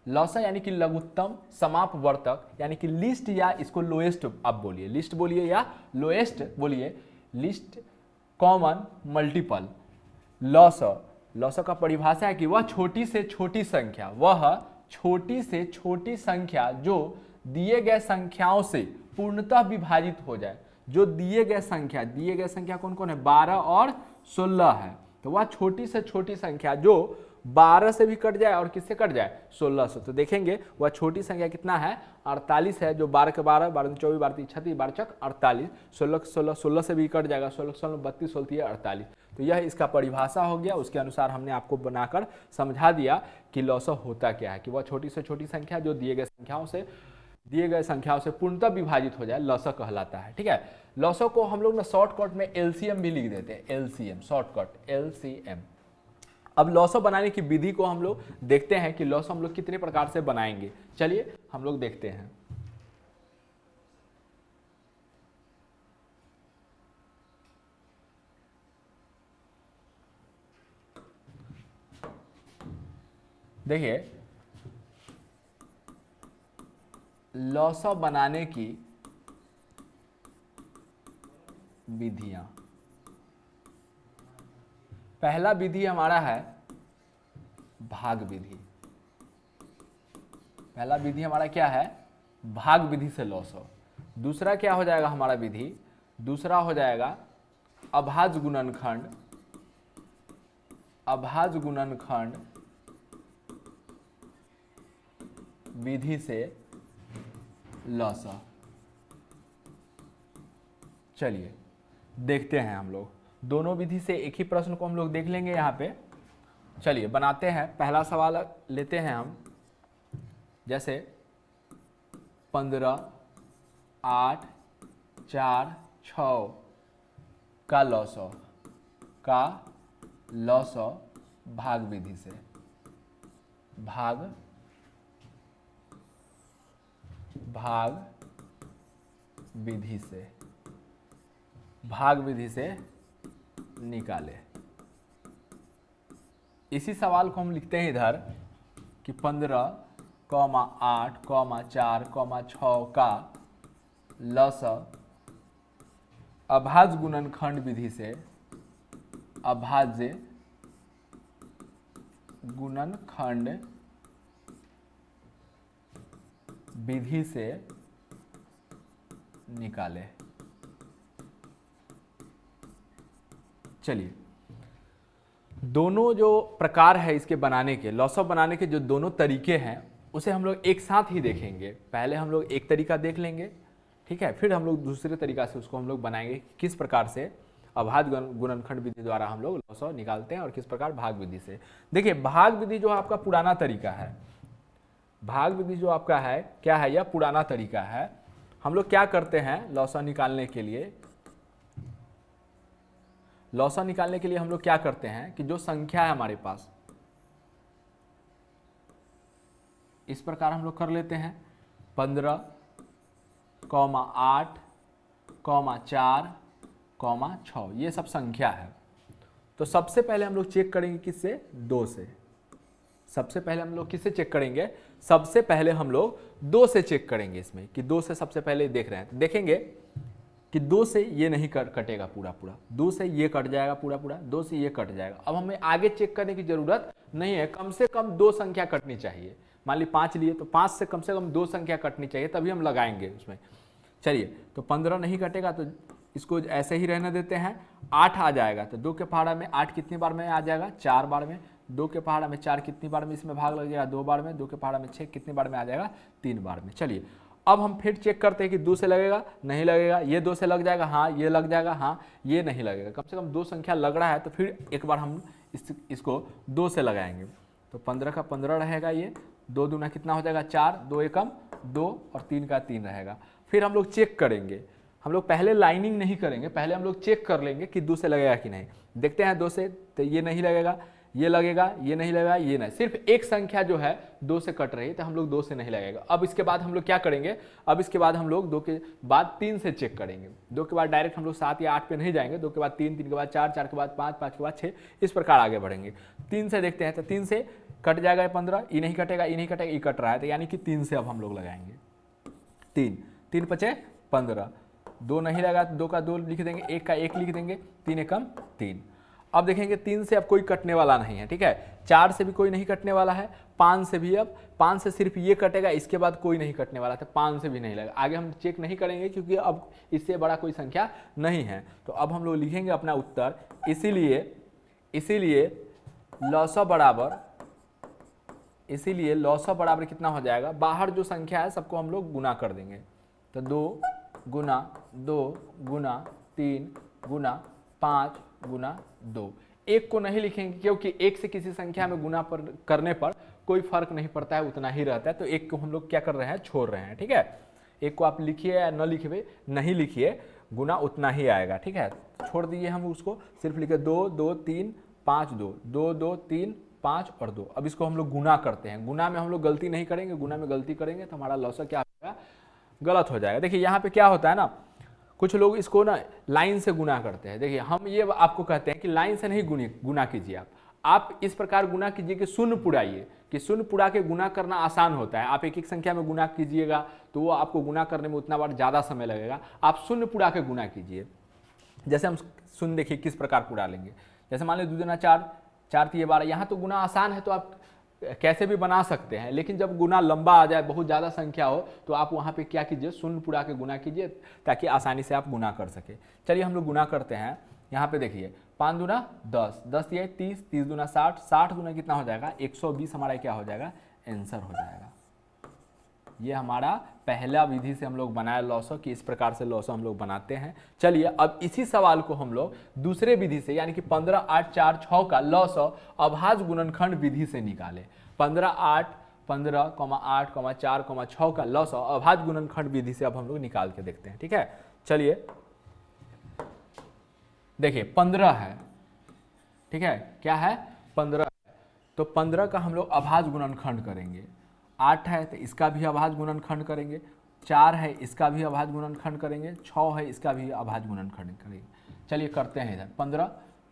Speaker 1: लॉसा यानी कि लघुत्तम समापवर्तक यानी कि लिस्ट, या इसको लोएस्ट आप बोलिए, लिस्ट बोलिए या लोएस्ट बोलिए, लिस्ट कॉमन मल्टीपल। लॉसा का परिभाषा है कि वह छोटी से छोटी संख्या जो दिए गए संख्याओं से पूर्णतः विभाजित हो जाए। जो दिए गए संख्या कौन कौन है, 12 और 16 है। तो वह छोटी से छोटी संख्या जो 12 से भी कट जाए और किससे कट जाए, 16 से। तो देखेंगे वह छोटी संख्या कितना है, 48 है, जो 12 के 12, 12 24, 12 36, 12 चक 48, 16 से भी कट जाएगा, 16 16 32, 16 48। तो यह इसका परिभाषा हो गया। उसके अनुसार हमने आपको बनाकर समझा दिया कि लॉसा होता क्या है, कि वह छोटी से छोटी संख्या जो दिए गए संख्याओं से पूर्णतः विभाजित हो जाए, लॉसा कहलाता है। ठीक है, लॉसा को हम लोग ना शॉर्टकट में एलसीएम भी लिख देते हैं, एलसीएम शॉर्टकट एलसीएम। अब लॉसा बनाने की विधि को हम लोग देखते हैं कि लॉसा हम लोग कितने प्रकार से बनाएंगे। चलिए हम लोग देखते हैं। देखिए लॉसा बनाने की विधियां, पहला विधि हमारा है भाग विधि। पहला विधि हमारा क्या है, भाग विधि से लॉसा। दूसरा क्या हो जाएगा हमारा विधि, दूसरा हो जाएगा अभाज्य गुणनखंड विधि से लॉसा। चलिए देखते हैं हम लोग दोनों विधि से एक ही प्रश्न को हम लोग देख लेंगे यहाँ पे। चलिए बनाते हैं। पहला सवाल लेते हैं हम, जैसे 15 8 4 6 का लॉसा भाग विधि से। भाग विधि से, भाग विधि से निकाले। इसी सवाल को हम लिखते हैं इधर कि 15, 8, 4, 6 का लसा अभाज्य गुणनखंड विधि से, अभाज्य गुणनखंड विधि से निकाले। चलिए, दोनों जो प्रकार है इसके बनाने के, लॉसअप बनाने के जो दोनों तरीके हैं उसे हम लोग एक साथ ही देखेंगे। पहले हम लोग एक तरीका देख लेंगे, ठीक है, फिर हम लोग दूसरे तरीका से उसको हम लोग बनाएंगे, किस प्रकार से अभाज्य गुणनखंड विधि द्वारा हम लोग लॉसअप निकालते हैं और किस प्रकार भाग विधि से। देखिए, भाग विधि जो आपका पुराना तरीका है, भाग विधि जो आपका है क्या है, यह पुराना तरीका है। हम लोग क्या करते हैं लॉसअप निकालने के लिए, लॉसअप निकालने के लिए हम लोग क्या करते हैं कि जो संख्या है हमारे पास, इस प्रकार हम लोग कर लेते हैं 15, 8, 4, 6, ये सब संख्या है। तो सबसे पहले हम लोग चेक करेंगे किससे, 2 से। सबसे पहले हम लोग किससे चेक करेंगे, सबसे पहले हम लोग 2 से चेक करेंगे इसमें, कि 2 से सबसे पहले देख रहे हैं। तो देखेंगे कि 2 से ये नहीं कटेगा पूरा पूरा, 2 से ये कट जाएगा पूरा पूरा, 2 से ये कट जाएगा। अब हमें आगे चेक करने की जरूरत नहीं है, कम से कम 2 संख्या कटनी चाहिए। मान ली 5 लिए तो 5 से कम 2 संख्या कटनी चाहिए, तभी हम लगाएंगे उसमें। चलिए, तो 15 नहीं कटेगा तो इसको ऐसे ही रहने देते हैं। 8 आ जाएगा तो 2 के पहाड़ा में 8 कितनी बार में आ जाएगा, 4 बार में। 2 के पहाड़ा में 4 कितनी बार में इसमें भाग लग जाएगा, 2 बार में। 2 के पहाड़ा में 6 कितनी बार में आ जाएगा, 3 बार में। चलिए, अब हम फिर चेक करते हैं कि 2 से लगेगा, नहीं लगेगा। ये 2 से लग जाएगा, हाँ ये लग जाएगा, हाँ ये नहीं लगेगा। कम से कम 2 संख्या लग रहा है तो फिर एक बार हम इसको 2 से लगाएंगे। तो 15 का 15 रहेगा, ये 2 दूना कितना हो जाएगा, 4, 2 एकम 2 और 3 का 3 रहेगा। फिर हम लोग चेक करेंगे, हम लोग पहले लाइनिंग नहीं करेंगे, पहले हम लोग चेक कर लेंगे कि 2 से लगेगा कि नहीं। देखते हैं 2 से, तो ये नहीं लगेगा, ये लगेगा, ये नहीं लगेगा, ये नहीं। सिर्फ एक संख्या जो है 2 से कट रही है, तो हम लोग 2 से नहीं लगेगा। अब इसके बाद हम लोग क्या करेंगे, अब इसके बाद हम लोग 2 के बाद 3 से चेक करेंगे। 2 के बाद डायरेक्ट हम लोग 7 या 8 पे नहीं जाएंगे, 2 के बाद 3, 3 के बाद 4, 4 के बाद 5, 5 के बाद 6, इस प्रकार आगे बढ़ेंगे। 3 से देखते हैं, तो 3 से कट जाएगा 15, ये नहीं कटेगा, ये नहीं कटेगा, ये कट रहा है, तो यानी कि 3 से अब हम लोग लगाएंगे। 3 बचे 15, 2 नहीं लगा तो 2 का 2 लिख देंगे, 1 का 1 लिख देंगे, 3 एकम 3। अब देखेंगे 3 से अब कोई कटने वाला नहीं है, ठीक है। 4 से भी कोई नहीं कटने वाला है, 5 से भी, अब 5 से सिर्फ ये कटेगा, इसके बाद कोई नहीं कटने वाला, तो 5 से भी नहीं लगेगा। आगे हम चेक नहीं करेंगे क्योंकि अब इससे बड़ा कोई संख्या नहीं है। तो अब हम लोग लिखेंगे अपना उत्तर, इसीलिए लॉसअप बराबर कितना हो जाएगा, बाहर जो संख्या है सबको हम लोग गुना कर देंगे। तो 2 गुना 2 गुना 3 गुना 5 गुना 2। 1 को नहीं लिखेंगे क्योंकि 1 से किसी संख्या में गुना करने पर कोई फर्क नहीं पड़ता है, उतना ही रहता है। तो 1 को हम लोग क्या कर रहे हैं, छोड़ रहे हैं, ठीक है। 1 को आप लिखिए या न लिखिए, नहीं लिखिए, गुना उतना ही आएगा, ठीक है। छोड़ दिए हम उसको, सिर्फ लिखे 2 2 3 5 2 2 2 3 5 और 2। अब इसको हम लोग गुना करते हैं। गुना में हम लोग गलती नहीं करेंगे, गुना में गलती करेंगे तो हमारा लॉसअप क्या होगा, गलत हो जाएगा। देखिए यहाँ पे क्या होता है ना, कुछ लोग इसको ना लाइन से गुना करते हैं। देखिए, हम ये आपको कहते हैं कि लाइन से नहीं गुना कीजिए, आप इस प्रकार गुना कीजिए कि शून्य पुड़ाइए, कि शून्य पुड़ा के गुना करना आसान होता है। आप एक एक संख्या में गुना कीजिएगा तो वो आपको गुना करने में उतना बार ज़्यादा समय लगेगा। आप शून्य पुड़ा के गुना कीजिए। जैसे हम शून्य देखिए किस प्रकार पुड़ा लेंगे, जैसे मान लीजिए 2 दूना 4, 4 3 12, यहाँ तो गुना आसान है तो आप कैसे भी बना सकते हैं। लेकिन जब गुना लंबा आ जाए, बहुत ज़्यादा संख्या हो, तो आप वहाँ पे क्या कीजिए, शून्य पुड़ा के गुना कीजिए ताकि आसानी से आप गुना कर सके। चलिए हम लोग गुना करते हैं। यहाँ पे देखिए 5 दूना 10, 10 ये 30, 30 दूना 60, 60 दूना कितना हो जाएगा, 120 हमारा क्या हो जाएगा, आंसर हो जाएगा। ये हमारा पहला विधि से हम लोग बनाया लॉसअप, कि इस प्रकार से लॉसअप हम लोग बनाते हैं। चलिए अब इसी सवाल को हम लोग दूसरे विधि से, यानी कि 15 8 4 6 का लॉसअप अभाज्य गुणनखंड विधि से निकाले। 15 8 15, 8, 4, 6 का लॉसअप अभाज्य गुणनखंड विधि से अब हम लोग निकाल के देखते हैं, ठीक है। चलिए देखिए 15 है, ठीक है, क्या है, 15। तो 15 का हम लोग अभाज्य गुणनखंड करेंगे। 8 है तो इसका भी अभाज्य गुणनखंड करेंगे। 4 है इसका भी अभाज्य गुणनखंड करेंगे। 6 है इसका भी अभाज्य गुणनखंड करेंगे। चलिए करते हैं इधर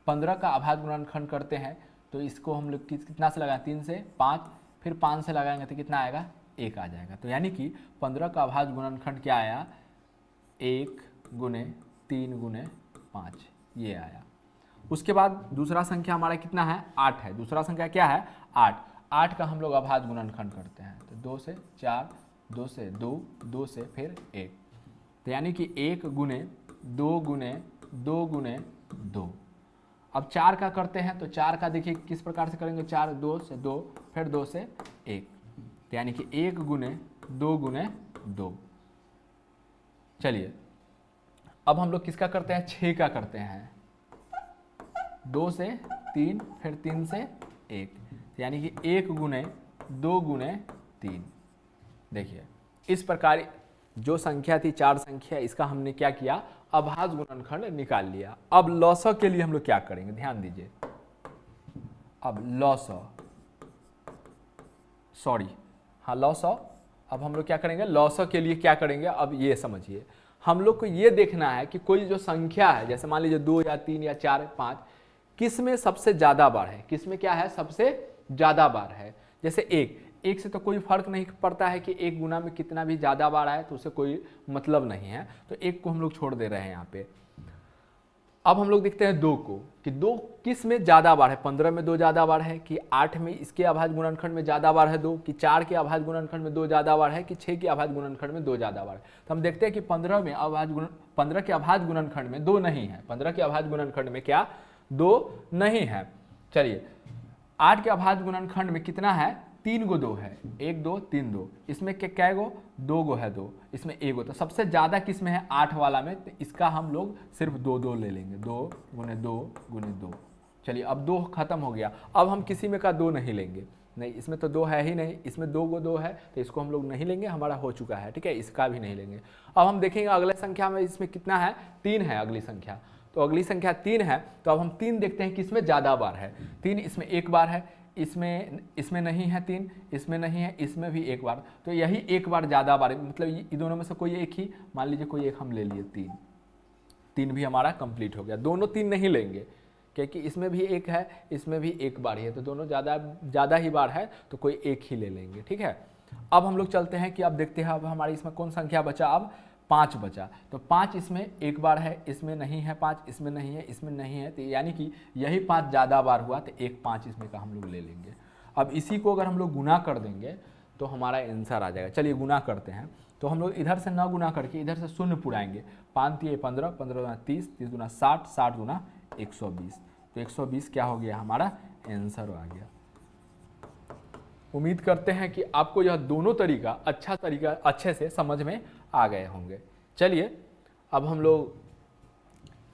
Speaker 1: 15 का अभाज्य गुणनखंड करते हैं तो इसको हम लोग कितना से लगाएं, 3 से 5, फिर 5 से लगाएंगे तो कितना आएगा, 1 आ जाएगा। तो यानी कि 15 का अभाज्य गुणनखंड क्या आया, 1 गुने 3 गुने 5, ये आया। उसके बाद दूसरा संख्या हमारा कितना है, 8 है। दूसरा संख्या क्या है, 8 का हम लोग अभाज्य गुणनखंड करते हैं तो 2 से 4, 2 से 2, 2 से फिर 1, तो यानी कि 1 गुने 2 गुने 2 गुने 2। अब 4 का करते हैं तो 4 का देखिए किस प्रकार से करेंगे, 4 2 से 2, फिर 2 से 1, तो यानी कि 1 गुने 2 गुने 2। चलिए अब हम लोग किसका करते हैं, 6 का करते हैं, 2 से 3, फिर 3 से 1, यानी कि 1 गुने 2 गुने 3। देखिए इस प्रकार जो संख्या थी 4 संख्या, इसका हमने क्या किया, अभाज्य गुणनखंड निकाल लिया। अब लॉसअ के लिए हम लोग क्या करेंगे, ध्यान दीजिए। अब लॉसअ, सॉरी हाँ लॉसअ, अब हम लोग क्या करेंगे, लॉसअ के लिए क्या करेंगे, अब ये समझिए। हम लोग को ये देखना है कि कोई जो संख्या है, जैसे मान लीजिए 2 या 3 या 4 5, किस में सबसे ज्यादा बार है, किस में क्या है, सबसे ज्यादा बार है। जैसे 1 से तो कोई फर्क नहीं पड़ता है कि 1 गुना में कितना भी ज्यादा बार आए तो उसे कोई मतलब नहीं है, तो 1 को हम लोग छोड़ दे रहे हैं यहाँ पे। अब हम लोग देखते हैं 2 को कि 2 किस में ज्यादा बार है, 15 में 2 ज्यादा बार है, कि 8 में इसके अभाज्य गुणनखंड में ज्यादा बार है 2, कि 4 के अभाज्य गुणनखंड में 2 ज्यादा बार है, कि 6 के अभाज्य गुणनखंड में 2 ज्यादा बार है। तो हम देखते हैं कि 15 के अभाज्य गुणनखंड में 2 नहीं है, 15 के अभाज्य गुणनखंड में क्या 2 नहीं है। चलिए 8 के अभाज्य गुणनखंड में कितना है, 3 गो 2 है, 1 2 3 2, इसमें क्या गो, 2 गो है 2, इसमें 1 गो, तो सबसे ज्यादा किस में है, 8 वाला में, तो इसका हम लोग सिर्फ 2 2 ले लेंगे, 2 गुने 2 गुने 2। चलिए अब 2 खत्म हो गया, अब हम किसी में का 2 नहीं लेंगे, नहीं इसमें तो 2 है ही नहीं, इसमें 2 गो 2 है तो इसको हम लोग नहीं लेंगे, हमारा हो चुका है, ठीक है, इसका भी नहीं लेंगे। अब हम देखेंगे अगले संख्या में इसमें कितना है, 3 है अगली संख्या, तो अगली संख्या 3 है, तो अब हम 3 देखते हैं किसमें ज्यादा बार है। 3 इसमें 1 बार है, इसमें नहीं है 3, इसमें नहीं है, इसमें भी 1 बार, तो यही 1 बार ज्यादा बार है, मतलब ये दोनों में से कोई एक ही, मान लीजिए कोई एक हम ले लिए, 3 भी हमारा कंप्लीट हो गया। दोनों 3 नहीं लेंगे क्योंकि इसमें भी 1 है, इसमें भी 1 बार ही है, तो दोनों ज्यादा ही बार है, तो कोई एक ही ले लेंगे, ठीक है। अब हम लोग चलते हैं कि अब देखते हैं अब हमारी इसमें कौन संख्या बचा, अब 5 बचा, तो 5 इसमें 1 बार है, इसमें नहीं है 5, इसमें नहीं है, इसमें नहीं है, तो यानी कि यही 5 ज़्यादा बार हुआ, तो 1 5 इसमें का हम लोग ले लेंगे। अब इसी को अगर हम लोग गुना कर देंगे तो हमारा आंसर आ जाएगा। चलिए गुना करते हैं, तो हम लोग इधर से 9 गुना करके इधर से 0 पुराएंगे, 5 3 15, 15 गुना 30, 30 गुना 60, 60 गुना 120, तो 120 क्या हो गया, हमारा आंसर आ गया। उम्मीद करते हैं कि आपको यह दोनों तरीका अच्छे से समझ में आ गए होंगे। चलिए अब हम लोग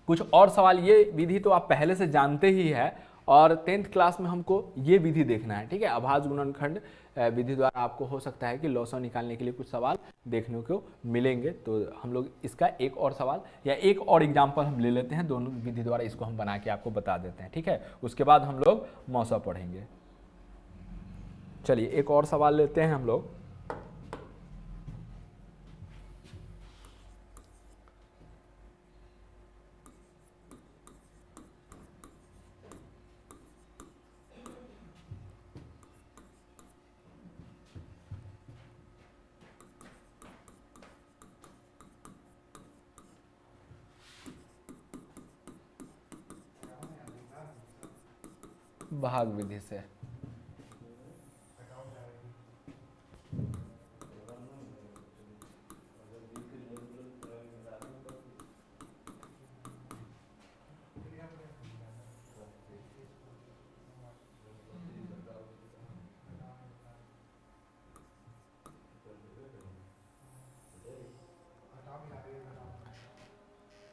Speaker 1: कुछ और सवाल, ये विधि तो आप पहले से जानते ही है, और 10th क्लास में हमको ये विधि देखना है, ठीक है। अभाज्य गुणनखंड विधि द्वारा आपको हो सकता है कि लॉसअ निकालने के लिए कुछ सवाल देखने को मिलेंगे, तो हम लोग इसका एक और सवाल या एक और एग्जाम्पल हम ले लेते हैं, दोनों विधि द्वारा इसको हम बना के आपको बता देते हैं, ठीक है। उसके बाद हम लोग मौसा पढ़ेंगे। चलिए एक और सवाल लेते हैं हम लोग। भाग विधि से,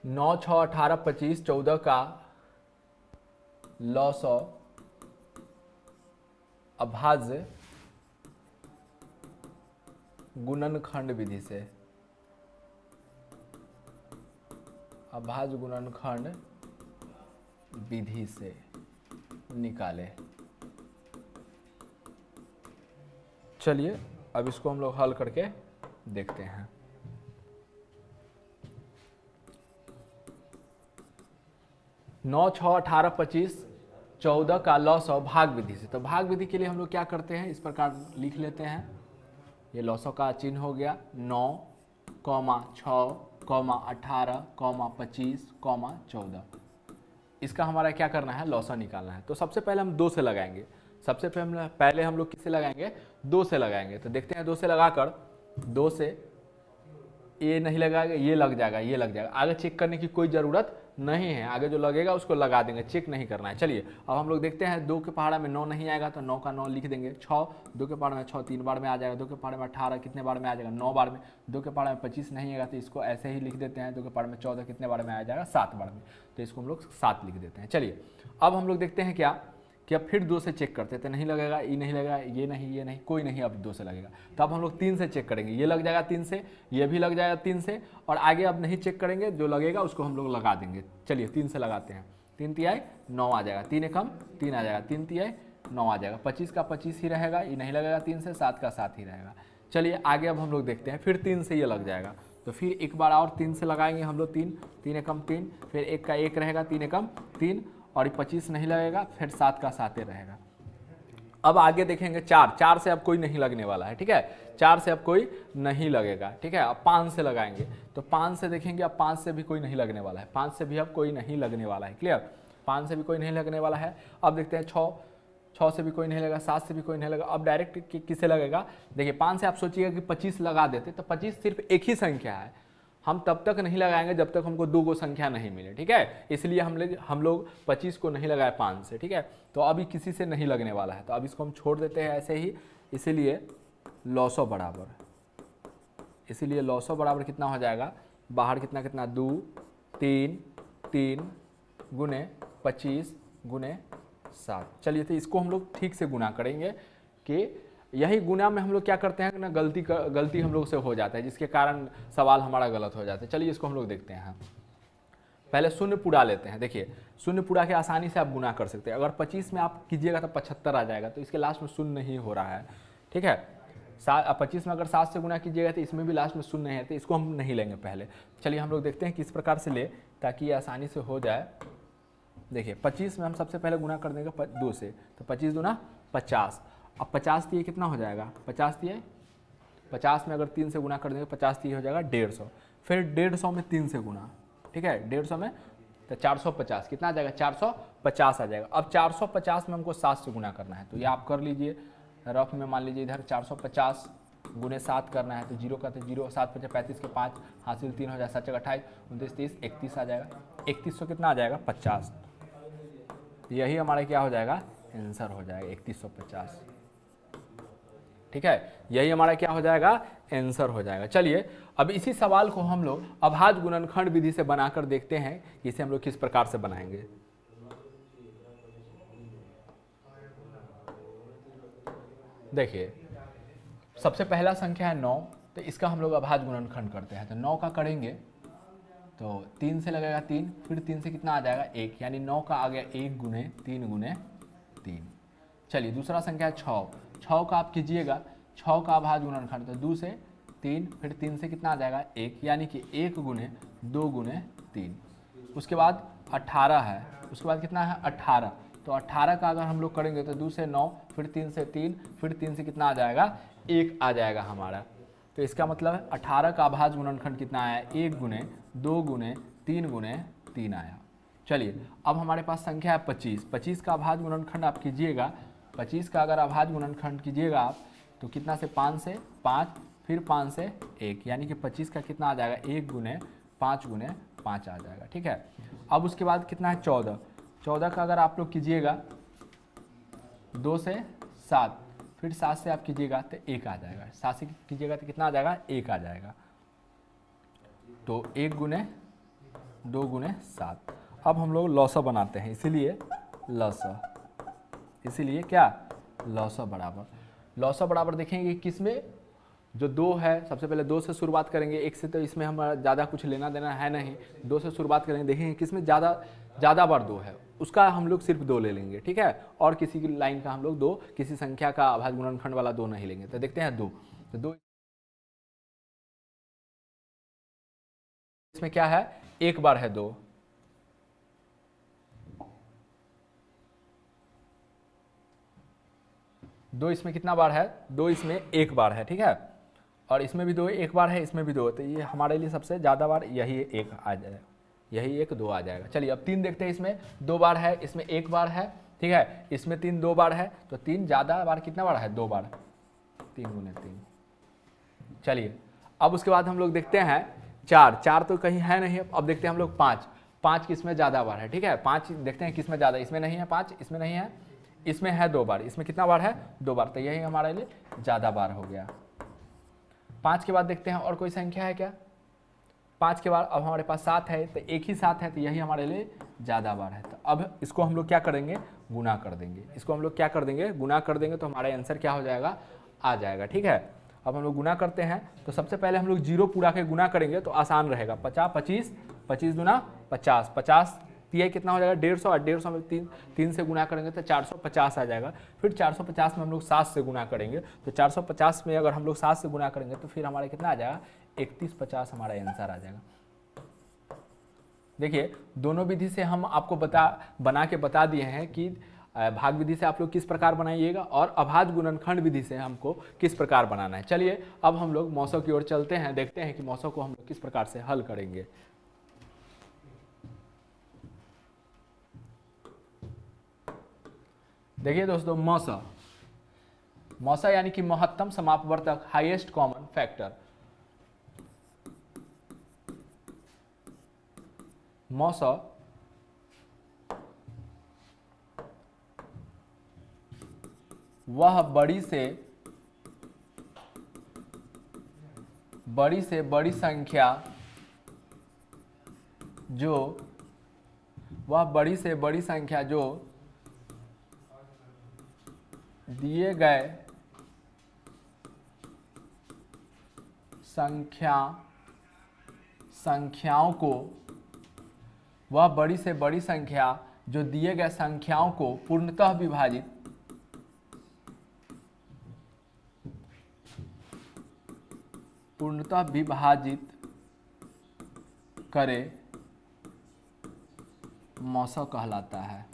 Speaker 1: नौ 6 18 25 14 का लॉसअ अभाज्य गुणनखंड विधि से, अभाज्य गुणनखंड विधि से निकाले। चलिए अब इसको हम लोग हल करके देखते हैं। नौ 6 18 25 14 का लॉस ऑफ भाग विधि से। तो भाग विधि के लिए हम लोग क्या करते हैं, इस प्रकार लिख लेते हैं। ये लॉसों का चिन्ह हो गया 9, 6, 18, 25, 14। इसका हमारा क्या करना है, लॉसा निकालना है। तो सबसे पहले हम 2 से लगाएंगे। सबसे पहले हम लोग किससे लगाएंगे, 2 से लगाएंगे। तो देखते हैं 2 से लगाकर, 2 से ये नहीं लगाएगा, ये लग जाएगा, ये लग जाएगा। आगे चेक करने की कोई ज़रूरत नहीं है, आगे जो लगेगा उसको लगा देंगे, चेक नहीं करना है। चलिए अब हम लोग देखते हैं 2 के पहाड़ा में 9 नहीं आएगा तो 9 का 9 लिख देंगे। 6 2 के पहाड़ में 6 3 बार में आ जाएगा। 2 के पहाड़ में 18 कितने बार में आ जाएगा, 9 बार में। 2 के पहाड़ में 25 नहीं आएगा तो इसको ऐसे ही लिख देते हैं। 2 के पहाड़ में 14 कितने बार में आ जाएगा, 7 बार में। तो इसको हम लोग 7 लिख देते हैं। चलिए अब हम लोग देखते हैं क्या कि अब फिर 2 से चेक करते हैं। तो नहीं लगेगा, ये नहीं लगेगा, ये नहीं, कोई नहीं, अब 2 से लगेगा। तो अब हम लोग 3 से चेक करेंगे, ये लग जाएगा 3 से, ये भी लग जाएगा 3 से, और आगे अब नहीं चेक करेंगे, जो लगेगा उसको हम लोग लगा देंगे। चलिए 3 से लगाते हैं। 3 तिहाई 9 आ जाएगा, 3 एकम 3 आ जाएगा, 3 तिहाई 9 आ जाएगा। 25 का 25 ही रहेगा, ये नहीं लगेगा 3 से, 7 का 7 ही रहेगा। चलिए आगे अब हम लोग देखते हैं, फिर 3 से ये लग जाएगा। तो फिर एक बार और 3 से लगाएंगे हम लोग, 3 एकम 3, फिर 1 का 1 रहेगा, 3 एकम 3, और ये 25 नहीं लगेगा, फिर 7 का 7 ही रहेगा। अब आगे देखेंगे 4 से अब कोई नहीं लगने वाला है, ठीक है। 4 से अब कोई नहीं लगेगा, ठीक है। अब 5 से लगाएंगे, तो 5 से देखेंगे, अब 5 से भी कोई नहीं लगने वाला है। 5 से भी अब कोई नहीं लगने वाला है, क्लियर। 5 से भी कोई नहीं लगने वाला है। अब देखते हैं 6 से भी कोई नहीं लगेगा, 7 से भी कोई नहीं लगेगा। अब डायरेक्ट किससे लगेगा, देखिए 5 से आप सोचिएगा कि 25 लगा देते, तो 25 सिर्फ एक ही संख्या है, हम तब तक नहीं लगाएंगे जब तक हमको 2 संख्या नहीं मिले, ठीक है। इसलिए हम लोग 25 को नहीं लगाए 5 से, ठीक है। तो अभी किसी से नहीं लगने वाला है, तो अब इसको हम छोड़ देते हैं ऐसे ही। इसीलिए लॉसो बराबर कितना हो जाएगा, बाहर कितना 2 3 गुने 25 गुने 7। चलिए तो इसको हम लोग ठीक से गुना करेंगे कि यही गुना में हम लोग क्या करते हैं ना, गलती हम लोग से हो जाता है, जिसके कारण सवाल हमारा गलत हो जाता है। चलिए इसको हम लोग देखते हैं। पहले शून्य पूरा लेते हैं। देखिए शून्य पूरा के आसानी से आप गुना कर सकते हैं। अगर 25 में आप कीजिएगा तो 75 आ जाएगा, तो इसके लास्ट में शून्य नहीं हो रहा है, ठीक है। 25 में अगर 7 से गुना कीजिएगा तो इसमें भी लास्ट में शून्य नहीं है, तो इसको हम नहीं लेंगे पहले। चलिए हम लोग देखते हैं किस प्रकार से ले, ताकि ये आसानी से हो जाए। देखिए 25 में हम सबसे पहले गुना कर देंगे 2 से, तो 25 दूना 50। अब 50 दिए कितना हो जाएगा, 50 दिए 50 में अगर 3 से गुना कर देंगे, 50 दिए हो जाएगा 150। फिर 150 में 3 से गुना, ठीक है, 150 में तो 450 कितना आ जाएगा, 450 आ जाएगा। अब 450 में हमको 7 से गुना करना है, तो ये आप कर लीजिए रफ में। मान लीजिए इधर 450 गुने 7 करना है, तो 0 का तो 0, 7 5 35 के 5 हासिल 3 हो जाएगा, 7 28 29 30 31 आ जाएगा। 3100 कितना आ जाएगा, 50। यही हमारा क्या हो जाएगा, आंसर हो जाएगा 3150, ठीक है। यही हमारा क्या हो जाएगा, आंसर हो जाएगा। चलिए अब इसी सवाल को हम लोग अभाज्य गुणनखंड विधि से बनाकर देखते हैं कि इसे हम लोग किस प्रकार से बनाएंगे। देखिए सबसे पहला संख्या है 9, तो इसका हम लोग अभाज्य गुणनखंड करते हैं। तो 9 का करेंगे तो 3 से लगेगा 3, फिर 3 से कितना आ जाएगा 1, यानी 9 का आ गया 1 गुने 3 गुने 3। चलिए दूसरा संख्या है 6 का आप कीजिएगा, 6 का अभाज्य गुणनखंड, तो 2 से 3, फिर 3 से कितना आ जाएगा 1, यानी कि 1 गुने 2 गुने 3। उसके बाद 18 है, उसके बाद कितना है 18, तो 18 का अगर हम लोग करेंगे तो 2 से 9, फिर 3 से 3, फिर 3 से कितना आ जाएगा 1 आ जाएगा हमारा। तो इसका मतलब है 18 का अभाज्य गुणनखंड कितना आया, 1 गुने 2 गुने 3 गुने 3 आया। चलिए अब हमारे पास संख्या है 25। 25 का अभाज्य गुणनखंड आप कीजिएगा, 25 का अगर अभाज्य गुणनखंड कीजिएगा आप तो कितना से 5 से 5, फिर 5 से 1, यानी कि 25 का कितना आ जाएगा 1 गुने 5 गुने 5 आ जाएगा, ठीक है। अब उसके बाद कितना है 14 का अगर आप लोग कीजिएगा 2 से 7, फिर 7 से आप कीजिएगा तो 1 आ जाएगा, 7 से कीजिएगा तो कितना आ जाएगा 1 आ जाएगा। तो 1 गुने 2 गुने 7। अब हम लोग लॉसा बनाते हैं, इसीलिए लॉसा, इसीलिए क्या लॉसा बराबर देखेंगे किस में, जो 2 है सबसे पहले 2 से शुरुआत करेंगे, 1 से तो इसमें हमारा ज़्यादा कुछ लेना देना है नहीं, 2 से शुरुआत करेंगे, देखेंगे किस में ज़्यादा बार 2 है, उसका हम लोग सिर्फ 2 ले लेंगे, ठीक है। और किसी की लाइन का हम लोग 2, किसी संख्या का अभाज्य गुणनखंड वाला 2 नहीं लेंगे। तो देखते हैं 2, तो 2 इसमें क्या है, एक बार है 2, दो इसमें कितना बार है, 2 इसमें एक बार है, ठीक है। और इसमें भी 2 एक बार है, इसमें भी 2, तो ये हमारे लिए सबसे ज़्यादा बार यही एक आ जाएगा, यही एक 2 आ जाएगा। चलिए अब 3 देखते हैं, इसमें 2 बार है, इसमें एक बार है, ठीक है। इसमें 3 2 बार है, तो 3 ज़्यादा बार कितना बार है, 2 बार, 3 गुने 3। चलिए अब उसके बाद हम लोग देखते हैं 4 तो कहीं है नहीं। अब देखते हैं हम लोग 5 किसमें ज़्यादा बार है, ठीक है। 5 देखते हैं किसमें ज़्यादा, इसमें नहीं है 5, इसमें नहीं है, इसमें है 2 बार, इसमें कितना बार है, 2 बार, तो यही हमारे लिए ज़्यादा बार हो गया। 5 के बाद देखते हैं और कोई संख्या है क्या। 5 के बाद अब हमारे पास 7 है, तो एक ही 7 है, तो यही हमारे लिए ज़्यादा बार है। तो अब इसको हम लोग क्या करेंगे, गुना कर देंगे। इसको हम लोग क्या कर देंगे, गुना कर देंगे, तो हमारा आंसर क्या हो जाएगा, आ जाएगा, ठीक है। अब हम लोग गुना करते हैं, तो सबसे पहले हम लोग 0 पूरा के गुना करेंगे तो आसान रहेगा। 50 25 25 दूना 50, 50 तिहाई कितना हो जाएगा, 150, और 150 में 3 से गुना करेंगे तो 450 आ जाएगा। फिर 450 में हम लोग 7 से गुना करेंगे, तो 450 में अगर हम लोग 7 से गुना करेंगे तो फिर हमारा कितना आ जाएगा, 3150 हमारा आंसर आ जाएगा। देखिए दोनों विधि से हम आपको बना के बता दिए हैं कि भाग विधि से आप लोग किस प्रकार बनाइएगा और अभाज्य गुणनखंड विधि से हमको किस प्रकार बनाना है। चलिए अब हम लोग मौसों की ओर चलते हैं, देखते हैं कि मौसों को हम लोग किस प्रकार से हल करेंगे। देखिए दोस्तों, मौसा यानी कि महत्तम समापवर्तक, हाईएस्ट कॉमन फैक्टर। मौसा वह बड़ी से बड़ी संख्या जो दिए गए संख्याओं को, वह बड़ी से बड़ी संख्या जो दिए गए संख्याओं को पूर्णतः विभाजित करे मौसा कहलाता है।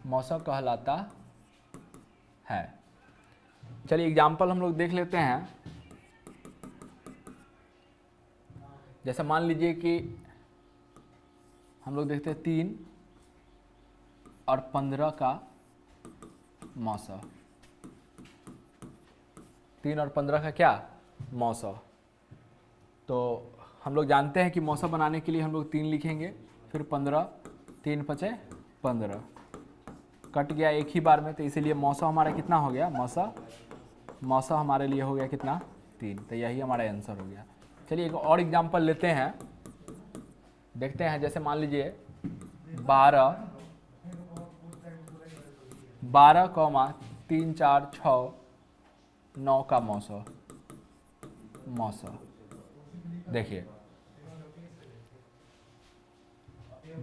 Speaker 1: मौसा कहलाता है। चलिए एग्जाम्पल हम लोग देख लेते हैं। जैसे मान लीजिए कि हम लोग देखते हैं 3 और 15 का मौसा, 3 और 15 का क्या मौसा। तो हम लोग जानते हैं कि मौसा बनाने के लिए हम लोग 3 लिखेंगे, फिर 15, 3 5 15, कट गया एक ही बार में, तो इसीलिए मौसा हमारा कितना हो गया, मौसा हमारे लिए हो गया कितना, 3। तो यही हमारा आंसर हो गया। चलिए एक और एग्जांपल लेते हैं, देखते हैं। जैसे मान लीजिए 12, 3 4 6 9 का मौसा। देखिए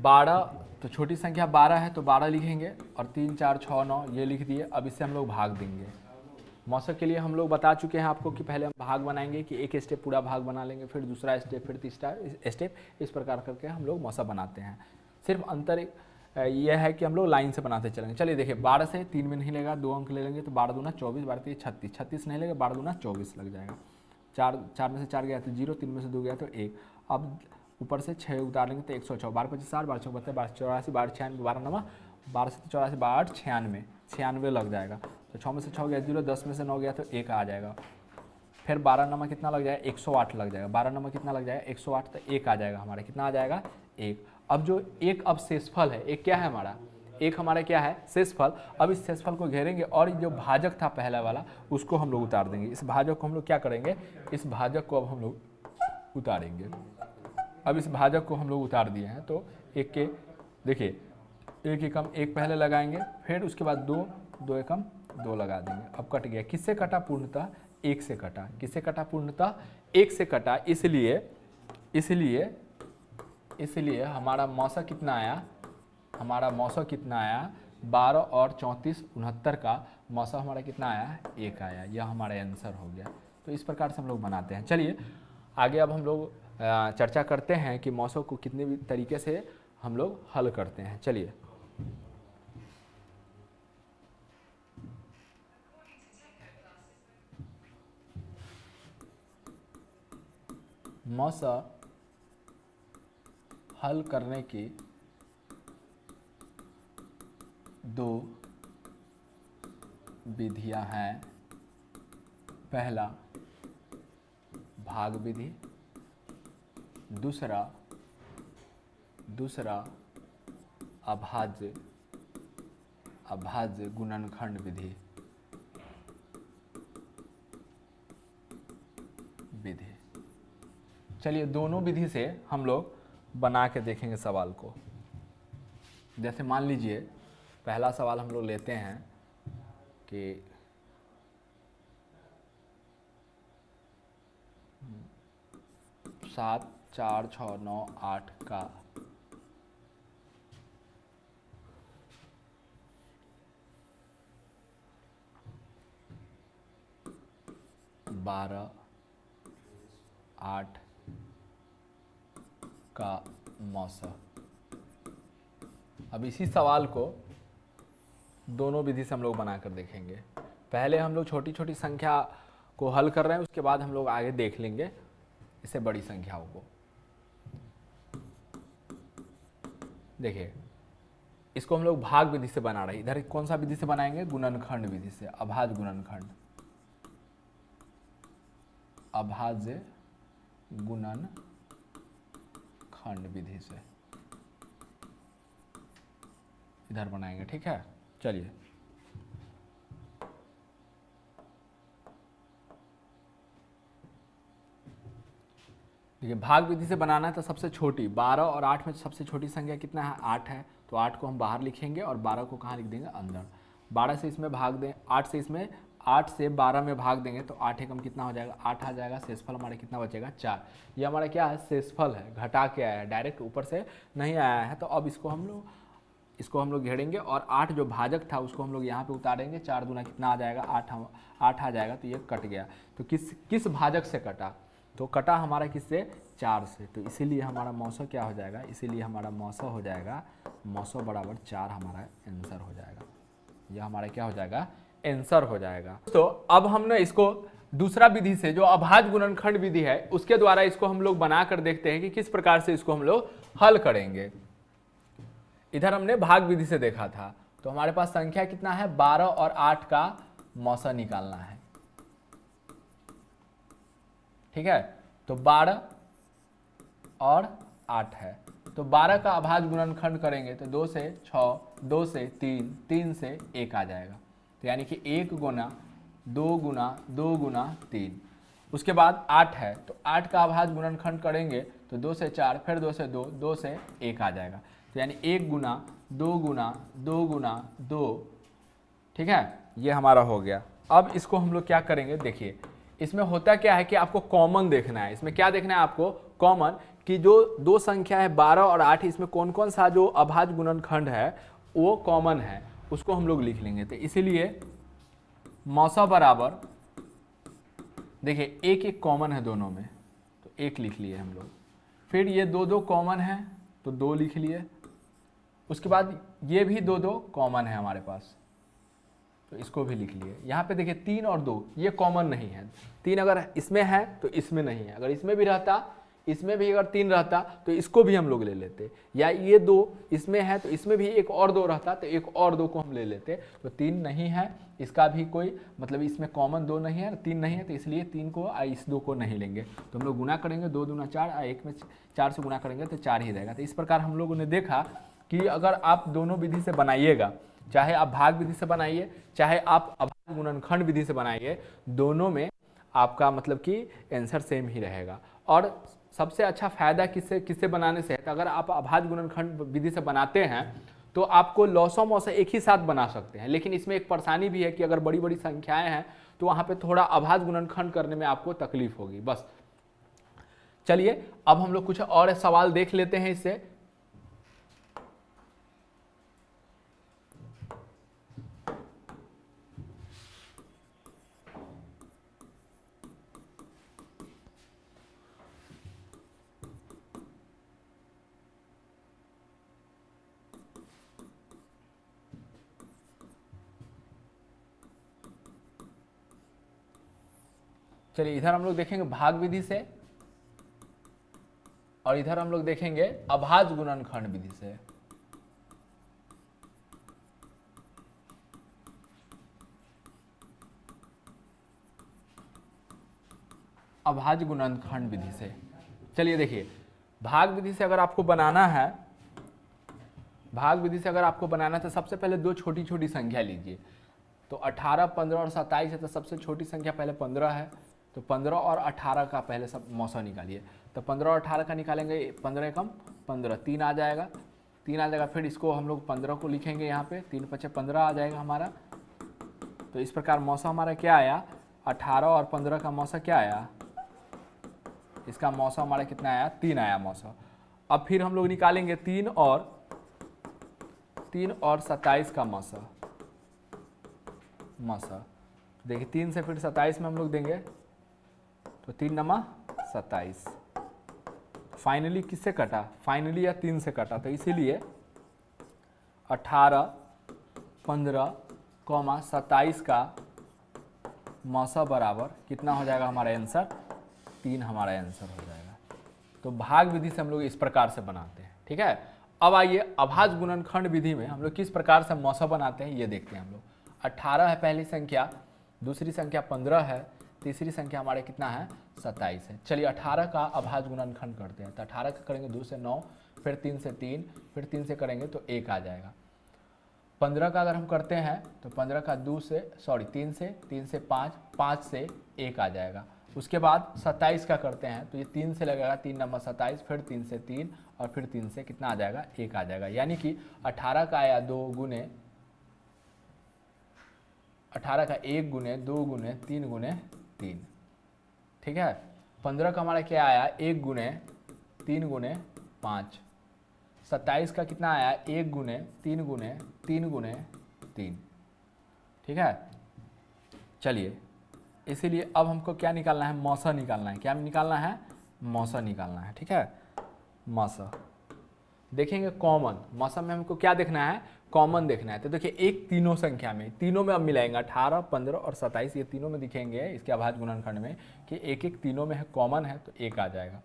Speaker 1: 12 तो छोटी संख्या 12 है, तो 12 लिखेंगे, और 3 4 6 9 ये लिख दिए। अब इससे हम लोग भाग देंगे। मौसा के लिए हम लोग बता चुके हैं आपको कि पहले हम भाग बनाएंगे, कि एक स्टेप पूरा भाग बना लेंगे, फिर दूसरा स्टेप, फिर तीसरा स्टेप, इस प्रकार करके हम लोग मौसा बनाते हैं। सिर्फ अंतर यह है कि हम लोग लाइन से बनाते चलेंगे। चलिए देखिए 12 से 3 में नहीं लेगा, 2 अंक ले लेंगे, तो 12 दूना 24, 12 3 36, 36 नहीं लेगा, 12 दूना 24 लग जाएगा। 4 में से 4 गया तो 0, 3 में से 2 गया तो 1। अब ऊपर से 6 उतार लेंगे तो 106, 12 25 60, 12 6 12 84, 12 96, 12 9 12 से 84, 12 96 लग जाएगा। तो 6 में से 6 गया 0, 10 में से 9 गया तो 1 आ जाएगा। फिर 12 नमा कितना लग जाएगा, 108 लग जाएगा। 12 नमा कितना लग जाएगा, 108, तो 1 आ जाएगा हमारा, कितना आ जाएगा 1। अब जो एक अब शेषफल है, एक क्या है हमारा, एक हमारा क्या है शेषफल। अब इस शेषफल को घेरेंगे और जो भाजक था पहला वाला उसको हम लोग उतार देंगे। इस भाजक को हम लोग क्या करेंगे, इस भाजक को अब हम लोग उतारेंगे। अब इस भाजक को हम लोग उतार दिए हैं, तो एक के देखिए 1 एकम 1 पहले लगाएंगे, फिर उसके बाद 2 एकम 2 लगा देंगे। अब कट गया, किससे कटा, पूर्णतः 1 से कटा। किससे कटा, पूर्णतः 1 से कटा। इसलिए इसलिए हमारा मौसा कितना आया, हमारा मौसा कितना आया 12 और 34 69 का मौसा हमारा कितना आया 1 आया। यह हमारा आंसर हो गया। तो इस प्रकार से हम लोग बनाते हैं। चलिए आगे अब हम लोग चर्चा करते हैं कि मौसों को कितने भी तरीके से हम लोग हल करते हैं। चलिए मौसा हल करने की 2 विधियां हैं। पहला भाग विधि, दूसरा अभाज्य गुणनखंड विधि। चलिए दोनों विधि से हम लोग बना के देखेंगे सवाल को। जैसे मान लीजिए पहला सवाल हम लोग लेते हैं कि 7 4 6 9 8 का बारह 8 का मौसा। अब इसी सवाल को दोनों विधि से हम लोग बनाकर देखेंगे। पहले हम लोग छोटी छोटी संख्या को हल कर रहे हैं, उसके बाद हम लोग आगे देख लेंगे इससे बड़ी संख्याओं को। देखिए इसको हम लोग भाग विधि से बना रहे हैं। इधर कौन सा विधि से बनाएंगे, गुणनखंड विधि से, अभाज्य गुणनखंड, अभाज्य गुणनखंड विधि से इधर बनाएंगे। ठीक है, चलिए देखिए भाग विधि से बनाना है तो सबसे छोटी 12 और 8 में सबसे छोटी संख्या कितना है, 8 है। तो 8 को हम बाहर लिखेंगे और 12 को कहाँ लिख देंगे, अंदर। 12 से इसमें भाग दें, 8 से इसमें 8 से 12 में भाग देंगे तो 8 एकम कितना हो जाएगा, 8 आ जाएगा। शेषफल हमारा कितना बचेगा, 4। ये हमारा क्या है, शेषफल है, घटा के आया है, डायरेक्ट ऊपर से नहीं आया है। तो अब इसको हम लोग घेरेंगे और 8 जो भाजक था उसको हम लोग यहाँ पे उतारेंगे। 4 दूना कितना आ जाएगा, 8 आ जाएगा। तो ये कट गया। तो किस भाजक से कटा, तो कटा हमारा किससे, 4 से। तो इसीलिए हमारा मौसा क्या हो जाएगा, इसीलिए हमारा मौसा हो जाएगा, मौसा बराबर 4 हमारा आंसर हो जाएगा। यह हमारा क्या हो जाएगा, आंसर हो जाएगा। तो अब हमने इसको दूसरा विधि से, जो अभाज्य गुणनखंड विधि है, उसके द्वारा इसको हम लोग बना कर देखते हैं कि किस प्रकार से इसको हम लोग हल करेंगे। इधर हमने भाग विधि से देखा था। तो हमारे पास संख्या कितना है, 12 और 8 का मौसा निकालना है। ठीक है, तो 12 और 8 है। तो 12 का अभाज्य गुणनखंड करेंगे तो 2 से 6, 2 से 3, 3 से 1 आ जाएगा। तो यानी कि 1 गुना 2 गुना 2 गुना 3। उसके बाद 8 है, तो 8 का अभाज्य गुणनखंड करेंगे तो 2 से 4, फिर 2 से 2, 2 से 1 आ जाएगा। तो यानी 1 गुना 2 गुना 2 गुना 2। ठीक है, ये हमारा हो गया। अब इसको हम लोग क्या करेंगे, देखिए इसमें होता क्या है कि आपको कॉमन देखना है। इसमें क्या देखना है आपको, कॉमन, कि जो दो संख्या है 12 और 8, इसमें कौन कौन सा जो अभाज्य गुणनखंड है वो कॉमन है, उसको हम लोग लिख लेंगे। तो इसीलिए मौसा बराबर, देखिए 1 1 कॉमन है दोनों में, तो 1 लिख लिए हम लोग। फिर ये 2 2 कॉमन है तो 2 लिख लिए। उसके बाद ये भी 2 2 कॉमन है हमारे पास, तो इसको भी लिख लिए। यहाँ पे देखिए 3 और 2 ये कॉमन नहीं है। 3 अगर इसमें है तो इसमें नहीं है, अगर इसमें भी रहता, इसमें भी अगर 3 रहता तो इसको भी हम लोग ले लेते। या ये 2 इसमें है तो इसमें भी 1 और 2 रहता तो 1 और 2 को हम ले लेते। तो 3 नहीं है, इसका भी कोई मतलब इसमें कॉमन 2 नहीं है, 3 नहीं है, तो इसलिए 3 को इस 2 को नहीं लेंगे। तो हम लोग गुना करेंगे, 2 दूना 4, 1 में 4 से गुना करेंगे तो 4 ही रहेगा। तो इस प्रकार हम लोगों ने देखा कि अगर आप दोनों विधि से बनाइएगा, चाहे आप भाग विधि से बनाइए, चाहे आप अभाज्य गुणनखंड विधि से बनाइए, दोनों में आपका मतलब कि आंसर सेम ही रहेगा। और सबसे अच्छा फायदा किससे बनाने से है, तो अगर आप अभाज्य गुणनखंड विधि से बनाते हैं तो आपको लॉसो मौसा एक ही साथ बना सकते हैं। लेकिन इसमें एक परेशानी भी है कि अगर बड़ी बड़ी संख्याएं हैं तो वहाँ पे थोड़ा अभाज्य गुणनखंड करने में आपको तकलीफ होगी। बस चलिए अब हम लोग कुछ और सवाल देख लेते हैं इससे। चलिए इधर हम लोग देखेंगे भाग विधि से और इधर हम लोग देखेंगे अभाज्य गुणनखंड विधि से। अभाज्य गुणनखंड विधि से। चलिए देखिए, भाग विधि से अगर आपको बनाना है, भाग विधि से अगर आपको बनाना है तो सबसे पहले दो छोटी छोटी संख्या लीजिए। तो 18, 15 और 27 है, तो सबसे छोटी संख्या पहले 15 है, तो 15 और 18 का पहले सब मौसा निकालिए। तो 15 और 18 का निकालेंगे, 15 कम 15, 3 आ जाएगा, 3 आ जाएगा। फिर इसको हम लोग 15 को लिखेंगे यहाँ पे, 3 पचे 15 आ जाएगा हमारा। तो इस प्रकार मौसा हमारा क्या आया, 18 और 15 का मौसा क्या आया, इसका मौसा हमारा कितना आया, 3 आया मौसा। अब फिर हम लोग निकालेंगे 3 और 27 का मौसा। देखिए 3 से फिर 27 में हम लोग देंगे, तो 3 नमा 27। फाइनली किससे कटा, फाइनली या 3 से कटा, तो इसीलिए 18, 15, 27 का मौसा बराबर कितना हो जाएगा हमारा आंसर, 3 हमारा आंसर हो जाएगा। तो भाग विधि से हम लोग इस प्रकार से बनाते हैं। ठीक है, अब आइए अभाज्य गुणनखंड विधि में हम लोग किस प्रकार से मौसा बनाते हैं ये देखते हैं हम लोग। 18 है पहली संख्या, दूसरी संख्या 15 है, तीसरी संख्या हमारे कितना है, 27 है। चलिए 18 का अभाज्य गुणनखंड करते हैं। तो 18 का करेंगे 2 से 9, फिर 3 से 3, फिर 3 से करेंगे तो 1 आ जाएगा। 15 का अगर हम करते हैं तो 15 का 3 से 5, 5 से 1 आ जाएगा। उसके बाद 27 का करते हैं तो ये 3 से लगेगा, 3 नंबर 27, फिर 3 से 3 और फिर 3 से कितना आ जाएगा, 1 आ जाएगा। यानी कि 18 का आया 2 गुने, 18 का 1 गुने 2 गुने 3 गुने 3। ठीक है, 15 का हमारा क्या आया, 1 गुने 3 गुने 5। 27 का कितना आया, 1 गुने 3 गुने 3 गुने 3। ठीक है, चलिए इसीलिए अब हमको क्या निकालना है, मौसा निकालना है। क्या निकालना है, मौसा निकालना है। ठीक है, मौसा देखेंगे कॉमन। मौसम में हमको क्या देखना है, कॉमन देखना है। तो देखिए एक तीनों संख्या में, तीनों में अब मिलाएंगे 18, 15 और 27, ये तीनों में दिखेंगे इसके अभाज्य गुणनखंड में कि एक एक तीनों में है, कॉमन है, तो 1 आ जाएगा।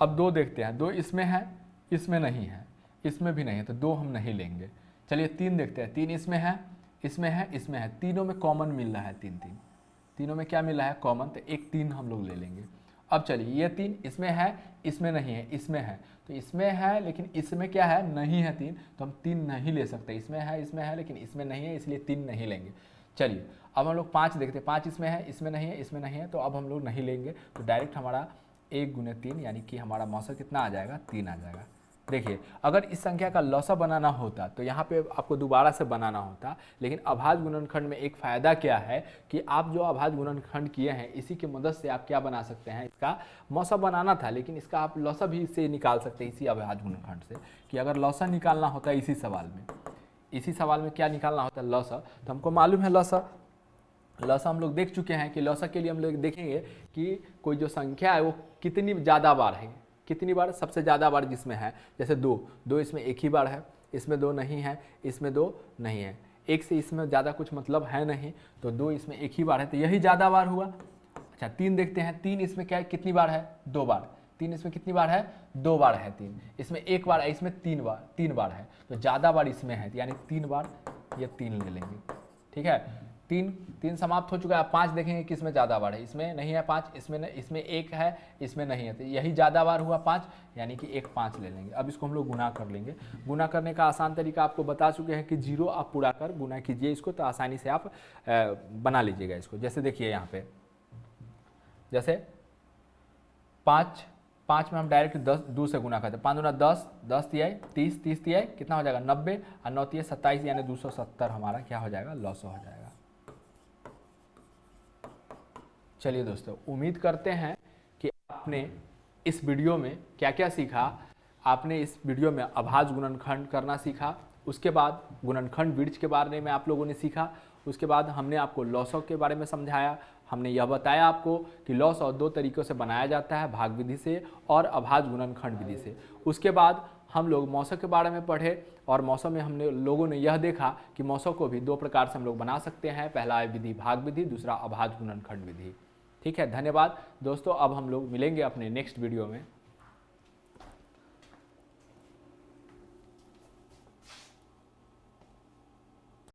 Speaker 1: अब 2 देखते हैं, 2 इसमें है, इसमें नहीं है, इसमें भी नहीं है, तो 2 हम नहीं लेंगे। चलिए 3 देखते हैं, 3 इसमें है, इसमें है, इसमें है, तीनों में कॉमन मिल रहा है, 3 3, तीनों में क्या मिल रहा है, कॉमन, तो एक 3 हम लोग ले लेंगे। अब चलिए ये 3 इसमें है, इसमें नहीं है, इसमें है, तो इसमें है लेकिन इसमें क्या है, नहीं है 3, तो हम 3 नहीं ले सकते। इसमें है लेकिन इसमें नहीं है, इसलिए 3 नहीं लेंगे। चलिए अब हम लोग 5 देखते हैं, 5 इसमें है, इसमें नहीं है, इसमें नहीं है, तो अब हम लोग नहीं लेंगे। तो डायरेक्ट हमारा 1 गुने 3 यानी कि हमारा मौसा कितना आ जाएगा, 3 आ जाएगा। देखिए अगर इस संख्या का लौसा बनाना होता तो यहाँ पे आपको दोबारा से बनाना होता, लेकिन अभाज्य गुणनखंड में एक फ़ायदा क्या है कि आप जो अभाज्य गुणनखंड किए हैं इसी की मदद से आप क्या बना सकते हैं, इसका मौसा बनाना था लेकिन इसका आप लौसा भी इससे निकाल सकते हैं, इसी अभाज्य गुणनखंड से। कि अगर लौसा निकालना होता है इसी सवाल में क्या निकालना होता है, लौसा, तो हमको मालूम है लौसा हम लोग देख चुके हैं कि लौसा के लिए हम लोग देखेंगे कि कोई जो संख्या है वो कितनी ज़्यादा बार है, कितनी बार, सबसे ज़्यादा बार जिसमें है, जैसे 2 इसमें एक ही बार है, इसमें 2 नहीं है, इसमें 2 नहीं है, 1 से इसमें ज़्यादा कुछ मतलब है नहीं, तो 2 इसमें एक ही बार है, तो यही ज़्यादा बार हुआ। अच्छा 3 देखते हैं, 3 इसमें क्या है, कितनी बार है, 2 बार। 3 इसमें कितनी बार है, 2 बार है। 3 इसमें 1 बार है, इसमें 3 बार है, तो ज़्यादा बार इसमें है, यानी 3 बार, ये 3 ले लेंगे। ठीक है, 3 समाप्त हो चुका है। 5 देखेंगे किसमें ज़्यादा बार है, इसमें नहीं है 5, इसमें 1 है, इसमें नहीं है, तो यही ज़्यादा बार हुआ 5, यानी कि 1 5 ले लेंगे। अब इसको हम लोग गुना कर लेंगे। गुना करने का आसान तरीका आपको बता चुके हैं कि 0 आप पूरा कर गुना कीजिए इसको, तो आसानी से आप बना लीजिएगा इसको। जैसे देखिए यहाँ पे, जैसे 5 में हम डायरेक्ट 2 से गुना करते हैं, 5 दूना 10, 10 तिया 30, 30 तिया कितना हो जाएगा, 90, और 9 तिया 27, यानी 270 हमारा क्या हो जाएगा, लौसा हो जाएगा। चलिए दोस्तों, उम्मीद करते हैं कि आपने इस वीडियो में क्या क्या सीखा। आपने इस वीडियो में अभाज्य गुणनखंड करना सीखा, उसके बाद गुणनखंड वृत्त के बारे में आप लोगों ने सीखा, उसके बाद हमने आपको लॉसॉक के बारे में समझाया। हमने यह बताया आपको कि लॉसॉक दो तरीक़ों से बनाया जाता है, भाग विधि से और अभाज्य गुणनखंड विधि से। उसके बाद हम लोग मौसक के बारे में पढ़े और मौसक में हमने लोगों ने यह देखा कि मौसक को भी दो प्रकार से हम लोग बना सकते हैं, पहला विधि भाग विधि, दूसरा अभाज्य गुणनखंड विधि। ठीक है, धन्यवाद दोस्तों। अब हम लोग मिलेंगे अपने नेक्स्ट वीडियो में।